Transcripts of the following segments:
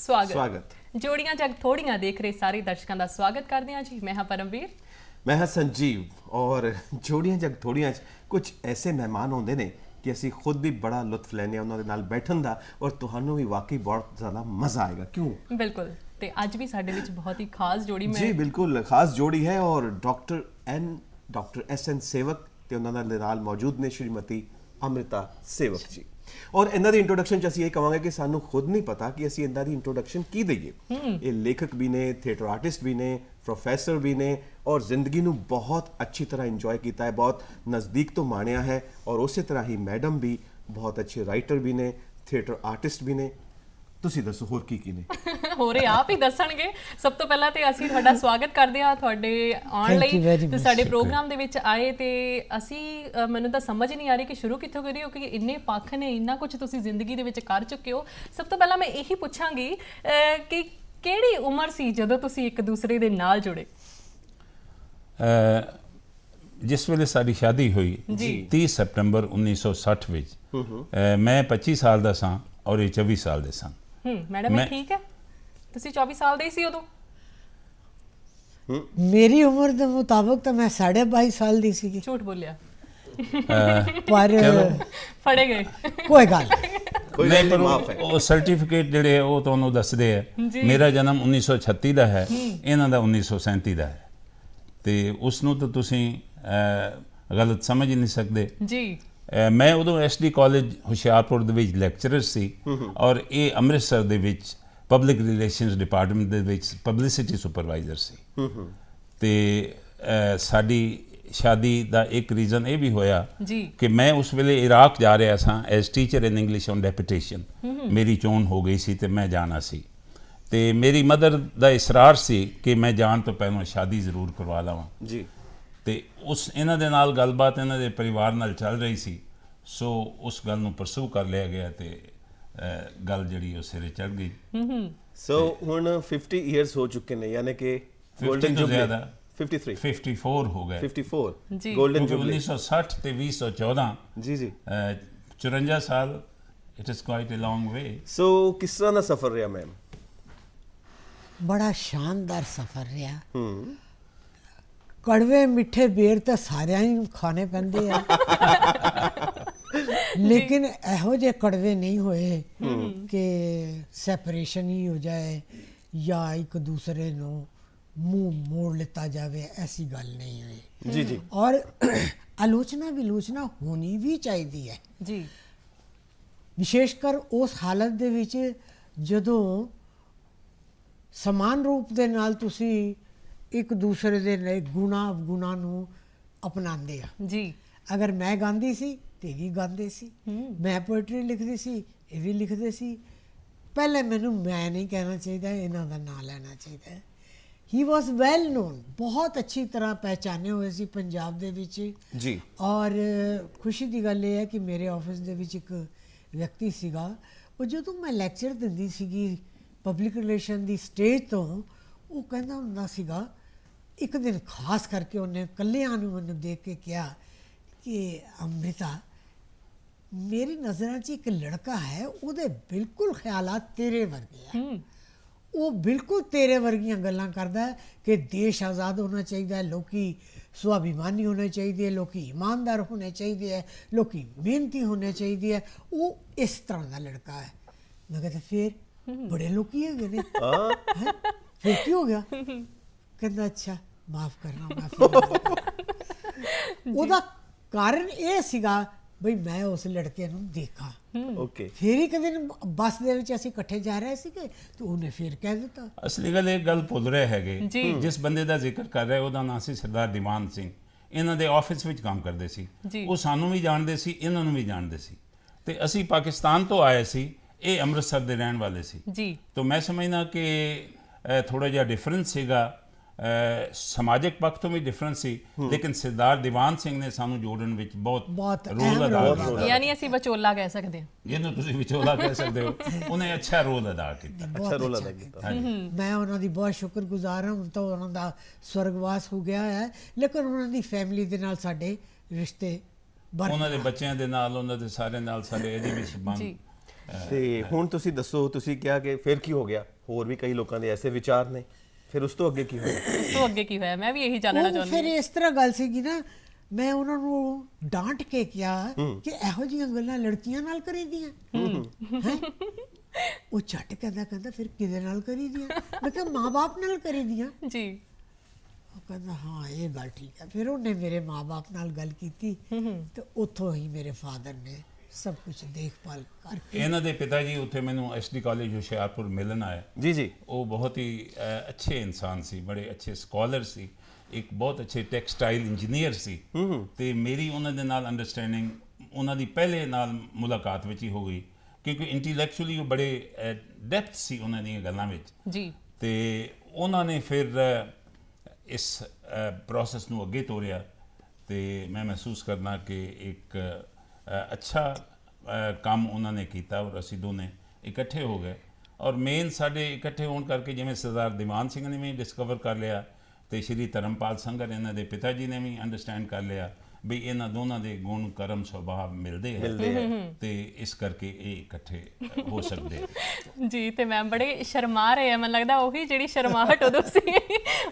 स्वागत जोड़ियां जग थोड़ियां देख रहे सारे दर्शकों का स्वागत करते हैं जी। मैं हाँ परमवीर, मैं हाँ संजीव। और जोड़ियां जग थोड़ियां कुछ ऐसे मेहमान होंगे ने कि असी खुद भी बड़ा लुत्फ लैने उन्होंने नाल बैठन दा और तुहानू भी वाकई बहुत ज़्यादा मज़ा आएगा। क्यों? बिल्कुल। ते अज भी साडे विच बहुत ही खास जोड़ी में जी बिल्कुल खास जोड़ी है और डॉक्टर एस एन सेवक ते उन्होंने दे नाल मौजूद ने श्रीमती अमृता सेवक जी। और इन्हों की इंट्रोडक्शन असीं ये कहांगे कि सानू खुद नहीं पता कि असीं इन्हां दी इंट्रोडक्शन की दईए। ये लेखक भी ने, थिएटर आर्टिस्ट भी ने, प्रोफैसर भी ने और जिंदगी नू बहुत अच्छी तरह इंजॉय किया है, बहुत नज़दीक तो माणिया है। और उस तरह ही मैडम भी बहुत अच्छे राइटर भी ने, थिएटर आर्टिस्ट भी ने। तुसीं दसो होर की ने? होरे आप ही दसणगे। सब तो पहला ते असीं तुहाडा स्वागत करदे हां तुहाडे आउण लई ते साडे प्रोग्राम दे विच आए ते असीं मैनूं तां समझ नहीं आ रही कि शुरू कित्थों करिए क्योंकि इन्ने पक्ष ने, इन्ना कुछ तुसीं जिंदगी दे विच कर चुके हो। सब तो पहला मैं यही पुछांगी कि किहड़ी उम्र सी जदों तुसीं एक दूसरे दे नाल जुड़े? जिस वेले साडी शादी हुई 30 सितंबर 1960 विच मैं 25 साल दा सां और ये 24 साल दे सन। मैडम ये ठीक है? तुसीं 24 साल दे सी उदों? मेरी उम्र के मुताबिक तो मैं 22.5 साल दी सी। झूठ बोलिया पर फड़े गए। कोई गल नहीं, पर वो सर्टिफिकेट जिहड़े वो तुहानूं दसदे है। मेरा जन्म 1936 दा है, इन्हां दा 1937 दा है। ते उसनूं तो तुसीं गलत समझ ही नहीं सकदे जी। मैं उदों SD कॉलेज हुशियारपुर दे विच लैक्चरर सी और ये अमृतसर दे विच पब्लिक रिलेशनस डिपार्टमेंट दे विच पब्लिसिटी सुपरवाइजर सी। ते साडी शादी दा एक रीज़न ये भी होया कि मैं उस वेले इराक जा रहा सा as teacher in English on deputation. मेरी चोन हो गई सी ते मैं जाना सी ते मेरी मदर दा इसरार सी कि मैं जान तो पहलों शादी जरूर करवा लवां जी। ਤੇ ਉਸ ਇਹਨਾਂ ਦੇ ਨਾਲ ਗੱਲਬਾਤ ਇਹਨਾਂ ਦੇ ਪਰਿਵਾਰ ਨਾਲ ਚੱਲ ਰਹੀ ਸੀ, ਸੋ ਉਸ ਗੱਲ ਨੂੰ ਪਰਸੂ ਕਰ ਲਿਆ ਗਿਆ ਤੇ ਗੱਲ ਜਿਹੜੀ ਉਹ ਸਿਰੇ ਚੜ ਗਈ। ਸੋ ਹੁਣ 50 ਇਅਰਸ ਹੋ ਚੁੱਕੇ ਨੇ, ਯਾਨੀ ਕਿ ਗੋਲਡਨ ਜੁਬਲੀ 54 ਹੋ ਗਏ। 54 ਜੀ ਗੋਲਡਨ ਜੁਬਲੀ 1960 ਤੇ 2014 ਜੀ 54 ਸਾਲ। ਇਟ ਇਜ਼ ਕੁਆਇਟ ਅ ਲੌਂਗ ਵੇ। ਸੋ ਕਿਸ ਤਰ੍ਹਾਂ ਦਾ ਸਫ਼ਰ ਰਿਹਾ ਮੈਮ? बड़ा शानदार सफर रहा। कड़वे मिठे बेर तो सारिया ही खाने पैंदे आ लेकिन एहो जे कड़वे नहीं होए कि सैपरेशन ही हो जाए या एक दूसरे नो मुंह मोड़ लेता जावे, ऐसी गल नहीं हुई जी जी। और आलोचना विलोचना होनी भी चाहिए है जी, विशेषकर उस हालत दे विच जदों समान रूप दे नाल तुसी एक दूसरे दे गुणा अवगुणा नूं अपनांदे आ जी। अगर मैं गांधी सी ते भी गांदे सी, मैं पोइट्री लिखदी सी ये भी लिखदे सी। पहले मैनूं मैं नहीं कहना चाहिए, इन्हां दा नाम लेना चाहिए। ही वॉज वैल नोन, बहुत अच्छी तरह पहचाने हुए सी पंजाब दे विच जी। और खुशी की गल ये है कि मेरे ऑफिस दे विच एक व्यक्ति सीगा, वो जदों मैं लैक्चर दिंदी सीगी पब्लिक रिलेशन की स्टेज तो वो कहता हुंदा सीगा, एक दिन खास करके उन्हें कलियां नूं मैनूं देख के कहा कि अमृता मेरी नज़रां 'च एक लड़का है, उहदे बिल्कुल ख्यालात तेरे वर्गे है, वो बिल्कुल तेरे वर्गियां गल्लां करदा है कि देश आज़ाद होना चाहिए, लोकी स्वाभिमानी होने चाहिए, लोकी ईमानदार होने चाहिए, लोकी मेहनती होने चाहिए, वो इस तरह का लड़का है। मैं कहता फिर बड़े लोग ही है फिर की हो गया? कहता अच्छा माफ करना, माफी। ਉਹਦਾ ਕਾਰਨ ਇਹ ਸੀਗਾ ਬਈ ਮੈਂ ਉਸ ਲੜਕੇ ਨੂੰ ਦੇਖਾ। ਓਕੇ। ਫਿਰ ਇੱਕ ਦਿਨ ਬੱਸ ਦੇ ਵਿੱਚ ਅਸੀਂ ਇਕੱਠੇ ਜਾ ਰਹੇ ਸੀਗੇ ਤੇ ਉਹਨੇ ਫਿਰ ਕਹਿ ਦਿੱਤਾ। ਅਸਲੀ ਗੱਲ ਇਹ ਗੱਲ ਭੁੱਲ ਰਹੇ ਹੈਗੇ, ਜਿਸ ਬੰਦੇ ਦਾ ਜ਼ਿਕਰ ਕਰ ਰਹੇ ਉਹਦਾ ਨਾਂ ਸੀ ਸਰਦਾਰ ਦੀਵਾਨ ਸਿੰਘ। ਇਹਨਾਂ ਦੇ ਆਫਿਸ ਵਿੱਚ ਕੰਮ ਕਰਦੇ ਸੀ, ਉਹ ਸਾਨੂੰ ਵੀ ਜਾਣਦੇ ਸੀ, ਇਹਨਾਂ ਨੂੰ ਵੀ ਜਾਣਦੇ ਸੀ। ਤੇ ਅਸੀਂ ਪਾਕਿਸਤਾਨ ਤੋਂ ਆਏ ਸੀ, ਇਹ ਅੰਮ੍ਰਿਤਸਰ ਦੇ ਰਹਿਣ ਵਾਲੇ ਸੀ ਜੀ। ਤਾਂ ਮੈਂ ਸਮਝਦਾ ਕਿ ਥੋੜਾ ਜਿਹਾ ਡਿਫਰੈਂਸ ਸੀਗਾ, ਸਮਾਜਿਕ ਪੱਖ ਤੋਂ ਵੀ ਡਿਫਰੈਂਸ ਸੀ, ਲੇਕਿਨ ਸਰਦਾਰ ਦੀਵਾਨ ਸਿੰਘ ਨੇ ਸਾਨੂੰ ਜੋੜਨ ਵਿੱਚ ਬਹੁਤ ਰੋਲ ਅਦਾ ਕੀਤਾ। ਯਾਨੀ ਅਸੀਂ ਵਿਚੋਲਾ ਕਹਿ ਸਕਦੇ ਹਾਂ, ਜਿਹਨੂੰ ਤੁਸੀਂ ਵਿਚੋਲਾ ਕਹਿ ਸਕਦੇ ਹੋ। ਉਹਨੇ ਅੱਛਾ ਰੋਲ ਅਦਾ ਕੀਤਾ, ਅੱਛਾ ਰੋਲ ਅਦਾ ਕੀਤਾ। ਮੈਂ ਉਹਨਾਂ ਦੀ ਬਹੁਤ ਸ਼ੁਕਰਗੁਜ਼ਾਰ ਹਾਂ। ਹੁਣ ਤਾਂ ਉਹਨਾਂ ਦਾ ਸਵਰਗਵਾਸ ਹੋ ਗਿਆ ਹੈ, ਲੇਕਿਨ ਉਹਨਾਂ ਦੀ ਫੈਮਿਲੀ ਦੇ ਨਾਲ ਸਾਡੇ ਰਿਸ਼ਤੇ, ਉਹਨਾਂ ਦੇ ਬੱਚਿਆਂ ਦੇ ਨਾਲ, ਉਹਨਾਂ ਦੇ ਸਾਰੇ ਨਾਲ ਸਾਡੇ ਇਹਦੇ ਵਿੱਚ ਤੇ ਹੁਣ ਤੁਸੀਂ ਦੱਸੋ, ਤੁਸੀਂ ਕਿਹਾ ਕਿ ਫਿਰ ਕੀ ਹੋ ਗਿਆ, ਹੋਰ ਵੀ ਕਈ ਲੋਕਾਂ ਦੇ ਐਸੇ ਵਿਚਾਰ ਨੇ, ਫਿਰ ਉਸ ਤੋਂ ਅੱਗੇ ਕੀ ਹੋਇਆ? ਤੋਂ ਅੱਗੇ ਕੀ ਹੋਇਆ, ਮੈਂ ਵੀ ਇਹੀ ਜਾਣਨਾ ਉਹ ਚਾਹੁੰਦੀ ਫਿਰ ਇਸ ਤਰ੍ਹਾਂ ਗੱਲ ਸੀਗੀ ਨਾ, ਮੈਂ ਉਹਨਾਂ ਨੂੰ ਡਾਂਟ ਕੇ ਕਿਹਾ ਕਿ ਇਹੋ ਜਿਹੀਆਂ ਗੱਲਾਂ ਲੜਕੀਆਂ ਨਾਲ ਕਰੀਦੀਆਂ ਹੈਂ? ਉਹ ਝੱਟ ਕਹਿੰਦਾ ਫਿਰ ਕਿਹਦੇ ਨਾਲ ਕਰੀਦੀਆਂ? ਮੈਂ ਕਿਹਾ ਮਾਂ-ਬਾਪ ਨਾਲ ਕਰੀਦੀਆਂ। ਜੀ। ਉਹ ਕਹਿੰਦਾ ਹਾਂ ਇਹ ਗੱਲ ਠੀਕ ਹੈ। ਫਿਰ ਉਹਨੇ ਮੇਰੇ ਮਾਂ-ਬਾਪ ਨਾਲ ਗੱਲ ਕੀਤੀ ਤੇ ਉੱਥੋਂ ਹੀ ਮੇਰੇ ਫਾਦਰ ਨੇ ਸਭ ਕੁਝ ਦੇਖਭਾਲ ਕਰਕੇ। ਇਹਨਾਂ ਦੇ ਪਿਤਾ ਜੀ ਉੱਥੇ ਮੈਨੂੰ ਐਸਡੀ ਕਾਲਜ ਹੁਸ਼ਿਆਰਪੁਰ ਮਿਲਣ ਆਏ। ਜੀ। ਉਹ ਬਹੁਤ ਹੀ ਅੱਛੇ ਇਨਸਾਨ ਸੀ, ਬੜੇ ਅੱਛੇ ਸਕਾਲਰ ਸੀ, ਇੱਕ ਬਹੁਤ ਅੱਛੇ ਟੈਕਸਟਾਈਲ ਇੰਜੀਨੀਅਰ ਸੀ। ਤੇ ਮੇਰੀ ਉਹਨਾਂ ਦੇ ਨਾਲ ਅੰਡਰਸਟੈਂਡਿੰਗ ਉਹਨਾਂ ਦੀ ਪਹਿਲੇ ਨਾਲ ਮੁਲਾਕਾਤ ਵਿੱਚ ਹੀ ਹੋ ਗਈ, ਕਿਉਂਕਿ ਇੰਟੈਲੈਕਚੁਅਲੀ ਉਹ ਬੜੇ ਡੈਪਥ ਸੀ ਉਹਨਾਂ ਦੀਆਂ ਗੱਲਾਂ ਵਿੱਚ ਜੀ। ਤੇ ਉਹਨਾਂ ਨੇ ਫਿਰ ਇਸ ਪ੍ਰੋਸੈਸ ਨੂੰ ਅੱਗੇ ਤੋਰਿਆ ਤੇ ਮੈਂ ਮਹਿਸੂਸ ਕਰਨਾ ਕਿ ਇੱਕ ਅੱਛਾ ਕੰਮ ਉਹਨਾਂ ਨੇ ਕੀਤਾ ਔਰ ਅਸੀਂ ਦੋਨੇ ਇਕੱਠੇ ਹੋ ਗਏ। ਔਰ ਮੇਨ ਸਾਡੇ ਇਕੱਠੇ ਹੋਣ ਕਰਕੇ ਜਿਵੇਂ ਸਰਦਾਰ ਦੀਵਾਨ ਸਿੰਘ ਨੇ ਵੀ ਡਿਸਕਵਰ ਕਰ ਲਿਆ ਤੇ ਸ਼੍ਰੀ ਧਰਮਪਾਲ ਸੰਗਰ ਇਹਨਾਂ ਦੇ ਪਿਤਾ ਜੀ ਨੇ ਵੀ ਅੰਡਰਸਟੈਂਡ ਕਰ ਲਿਆ ਵੀ ਇਹਨਾਂ ਦੋਨਾਂ ਦੇ ਗੁਣ ਕਰਮ ਸੁਭਾਅ ਮਿਲਦੇ ਹੈ ਤੇ ਇਸ ਕਰਕੇ ਇਹ ਇਕੱਠੇ ਹੋ ਸਕਦੇ। ਜੀ। ਤੇ ਮੈਂ ਬੜੇ ਸ਼ਰਮਾ ਰਹੇ ਆ, ਮੈਨੂੰ ਲੱਗਦਾ ਉਹੀ ਜਿਹੜੀ ਸ਼ਰਮਾਹਟ ਉਦੋਂ ਸੀ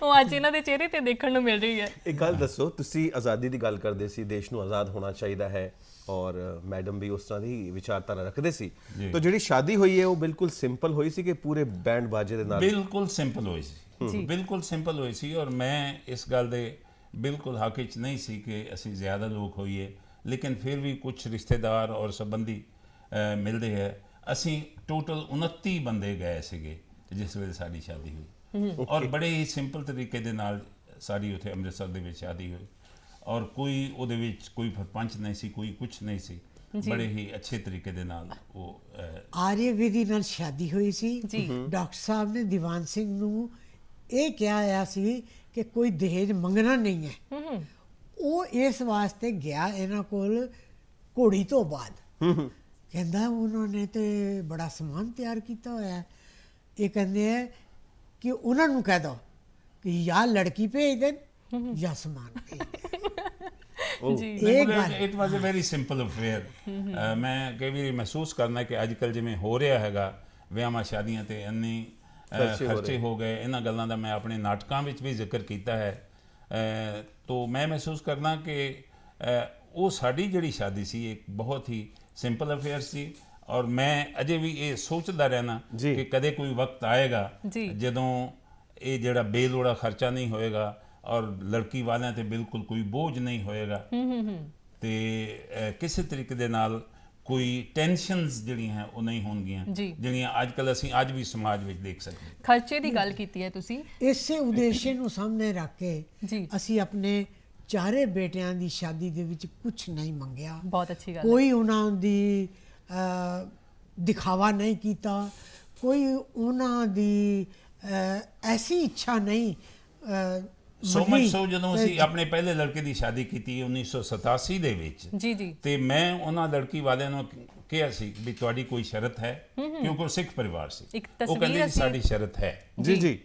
ਉਹ ਅੱਜ ਇਹਨਾਂ ਦੇ ਚਿਹਰੇ ਤੇ ਦੇਖਣ ਨੂੰ ਮਿਲ ਰਹੀ ਹੈ। ਇੱਕ ਗੱਲ ਦੱਸੋ, ਤੁਸੀਂ ਆਜ਼ਾਦੀ ਦੀ ਗੱਲ ਕਰਦੇ ਸੀ, ਦੇਸ਼ ਨੂੰ ਆਜ਼ਾਦ ਹੋਣਾ ਚਾਹੀਦਾ ਹੈ ਔਰ ਮੈਡਮ ਵੀ ਉਸ ਤਰ੍ਹਾਂ ਦੀ ਵਿਚਾਰਧਾਰਾ ਰੱਖਦੇ ਸੀ, ਤਾਂ ਜਿਹੜੀ ਸ਼ਾਦੀ ਹੋਈ ਹੈ ਉਹ ਬਿਲਕੁਲ ਸਿੰਪਲ ਹੋਈ ਸੀ ਕਿ ਪੂਰੇ ਬੈਂਡ ਬਾਜੇ ਦੇ ਨਾਲ? ਬਿਲਕੁਲ ਸਿੰਪਲ ਹੋਈ ਸੀ, ਬਿਲਕੁਲ ਸਿੰਪਲ ਹੋਈ ਸੀ। ਔਰ ਮੈਂ ਇਸ ਗੱਲ ਦੇ ਬਿਲਕੁਲ ਹੱਕ ਵਿੱਚ ਨਹੀਂ ਸੀ ਕਿ ਅਸੀਂ ਜ਼ਿਆਦਾ ਲੋਕ ਹੋਈਏ, ਲੇਕਿਨ ਫਿਰ ਵੀ ਕੁਝ ਰਿਸ਼ਤੇਦਾਰ ਔਰ ਸੰਬੰਧੀ ਮਿਲਦੇ ਹੈ। ਅਸੀਂ ਟੋਟਲ 29 ਬੰਦੇ ਗਏ ਸੀਗੇ ਜਿਸ ਵੇਲੇ ਸਾਡੀ ਸ਼ਾਦੀ ਹੋਈ ਔਰ ਬੜੇ ਹੀ ਸਿੰਪਲ ਤਰੀਕੇ ਦੇ ਨਾਲ ਸਾਡੀ ਉੱਥੇ ਅੰਮ੍ਰਿਤਸਰ ਦੇ ਵਿੱਚ ਸ਼ਾਦੀ ਹੋਈ ਔਰ ਕੋਈ ਉਹਦੇ ਵਿੱਚ ਕੋਈ ਸਰਪੰਚ ਨਹੀਂ ਸੀ, ਕੋਈ ਕੁਝ ਨਹੀਂ ਸੀ, ਬੜੇ ਹੀ ਅੱਛੇ ਤਰੀਕੇ ਦੇ ਨਾਲ ਉਹ ਆਰਿਆ ਵਿਧੀ ਨਾਲ ਸ਼ਾਦੀ ਹੋਈ ਸੀ। ਡਾਕਟਰ ਸਾਹਿਬ ਨੇ ਦੀਵਾਨ ਸਿੰਘ ਨੂੰ ਇਹ ਕਿਹਾ ਹੋਇਆ ਸੀ ਕਿ ਕੋਈ ਦਹੇਜ ਮੰਗਣਾ ਨਹੀਂ ਹੈ। ਉਹ ਇਸ ਵਾਸਤੇ ਗਿਆ ਇਹਨਾਂ ਕੋਲ ਘੋੜੀ ਤੋਂ ਬਾਅਦ, ਕਹਿੰਦਾ ਉਹਨਾਂ ਨੇ ਤੇ ਬੜਾ ਸਮਾਨ ਤਿਆਰ ਕੀਤਾ ਹੋਇਆ। ਇਹ ਕਹਿੰਦੇ ਹੈ ਕਿ ਉਹਨਾਂ ਨੂੰ ਕਹਿ ਦੋ ਕਿ ਜਾਂ ਲੜਕੀ ਭੇਜ ਦੇਣ ਜਾਂ ਸਮਾਨ ਭੇਜ ਦੇਣ। ਜੀ। It was a very simple affair. ਮੈਂ ਕਈ ਵਾਰੀ ਮਹਿਸੂਸ ਕਰਨਾ ਕਿ ਅੱਜ ਕੱਲ੍ਹ ਜਿਵੇਂ ਹੋ ਰਿਹਾ ਹੈਗਾ ਵਿਆਹਾਂ ਸ਼ਾਦੀਆਂ ਤੇ ਇੰਨੀ ਖਰਚੇ ਹੋ ਗਏ, ਇਹਨਾਂ ਗੱਲਾਂ ਦਾ ਮੈਂ ਆਪਣੇ ਨਾਟਕਾਂ ਵਿੱਚ ਵੀ ਜ਼ਿਕਰ ਕੀਤਾ ਹੈ। ਤੋ ਮੈਂ ਮਹਿਸੂਸ ਕਰਨਾ ਕਿ ਉਹ ਸਾਡੀ ਜਿਹੜੀ ਸ਼ਾਦੀ ਸੀ ਇੱਕ ਬਹੁਤ ਹੀ ਸਿੰਪਲ ਅਫੇਅਰ ਸੀ ਔਰ ਮੈਂ ਅਜੇ ਵੀ ਇਹ ਸੋਚਦਾ ਰਹਿਣਾ ਕਿ ਕਦੇ ਕੋਈ ਵਕਤ ਆਏਗਾ ਜਦੋਂ ਇਹ ਜਿਹੜਾ ਬੇਲੋੜਾ ਖਰਚਾ ਨਹੀਂ ਹੋਏਗਾ ਔਰ ਲੜਕੀ ਵਾਲਿਆਂ ਤੇ ਬਿਲਕੁਲ ਕੋਈ ਬੋਝ ਨਹੀਂ ਹੋਏਗਾ ਤੇ ਕਿਸੇ ਤਰੀਕੇ ਦੇ ਨਾਲ ਕੋਈ ਟੈਨਸ਼ਨਸ ਜਿਹੜੀਆਂ ਹੈ ਉਹ ਨਹੀਂ ਹੋਣਗੀਆਂ ਜਿਹੜੀਆਂ ਅੱਜ ਕੱਲ੍ਹ ਅਸੀਂ ਅੱਜ ਵੀ ਸਮਾਜ ਵਿੱਚ ਦੇਖ ਸਕਦੇ ਹਾਂ। ਖਰਚੇ ਦੀ ਗੱਲ ਕੀਤੀ ਹੈ ਤੁਸੀਂ, ਇਸੇ ਉਦੇਸ਼ ਨੂੰ ਸਾਹਮਣੇ ਰੱਖ ਕੇ ਅਸੀਂ ਆਪਣੇ ਚਾਰੇ ਬੇਟਿਆਂ ਦੀ ਸ਼ਾਦੀ ਦੇ ਵਿੱਚ ਕੁਝ ਨਹੀਂ ਮੰਗਿਆ। ਬਹੁਤ ਅੱਛੀ ਗੱਲ। ਕੋਈ ਉਹਨਾਂ ਦੀ ਦਿਖਾਵਾ ਨਹੀਂ ਕੀਤਾ, ਕੋਈ ਉਹਨਾਂ ਦੀ ਐਸੀ ਇੱਛਾ ਨਹੀਂ। ਸੋ ਮਚ ਸੋ ਜਦੋਂ ਅਸੀਂ ਆਪਣੇ ਪਹਿਲੇ ਲੜਕੇ ਦੀ ਸ਼ਾਦੀ ਕੀਤੀ 1987 ਦੇ ਵਿੱਚ ਤੇ ਮੈਂ ਉਹਨਾਂ ਲੜਕੀ ਵਾਲਿਆਂ ਨੂੰ ਕਿਹਾ ਸੀ ਵੀ ਤੁਹਾਡੀ ਕੋਈ ਸ਼ਰਤ ਹੈ, ਕਿਉਂਕਿ ਉਹ ਸਿੱਖ ਪਰਿਵਾਰ ਸੀ। ਉਹ ਕਹਿੰਦੇ ਸਾਡੀ ਸ਼ਰਤ ਹੈ। ਜੀ।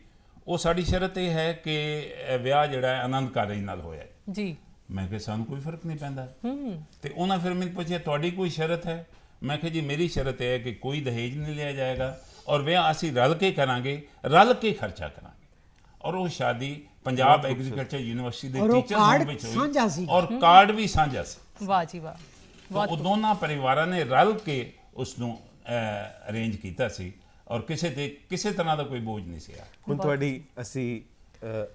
ਉਹ ਸਾਡੀ ਸ਼ਰਤ ਇਹ ਹੈ ਕਿ ਵਿਆਹ ਜਿਹੜਾ ਆਨੰਦ ਕਾਰਜ ਨਾਲ ਹੋਇਆ ਜੀ। ਮੈਂ ਕਿਹਾ ਸਾਨੂੰ ਕੋਈ ਫਰਕ ਨਹੀਂ ਪੈਂਦਾ ਤੇ ਉਹਨਾਂ ਫਿਰ ਮੈਨੂੰ ਪੁੱਛਿਆ ਤੁਹਾਡੀ ਕੋਈ ਸ਼ਰਤ ਹੈ? ਮੈਂ ਕਿਹਾ ਜੀ ਮੇਰੀ ਸ਼ਰਤ ਇਹ ਹੈ ਕਿ ਕੋਈ ਦਹੇਜ ਨਹੀਂ ਲਿਆ ਜਾਏਗਾ ਔਰ ਵਿਆਹ ਅਸੀਂ ਰਲ ਕੇ ਕਰਾਂਗੇ, ਰਲ ਕੇ ਖਰਚਾ ਕਰਾਂਗੇ। ਔਰ ਉਹ ਸ਼ਾਦੀ ਪੰਜਾਬ ਐਗਰੀਕਲਚਰ ਯੂਨੀਵਰਸਿਟੀ ਦੇ ਟੀਚਰ ਹੋਮ ਵਿੱਚ ਹੋਈ ਔਰ ਕਾਰਡ ਵੀ ਸਾਂਝਾ ਸੀ। ਵਾਹ ਜੀ ਵਾਹ। ਉਹ ਦੋਨਾਂ ਪਰਿਵਾਰਾਂ ਨੇ ਰਲ ਕੇ ਉਸ ਨੂੰ ਅਰੇਂਜ ਕੀਤਾ ਸੀ ਔਰ ਕਿਸੇ ਤਰ੍ਹਾਂ ਦਾ ਕੋਈ ਬੋਝ ਨਹੀਂ ਸੀ। ਹੁਣ ਤੁਹਾਡੀ ਅਸੀਂ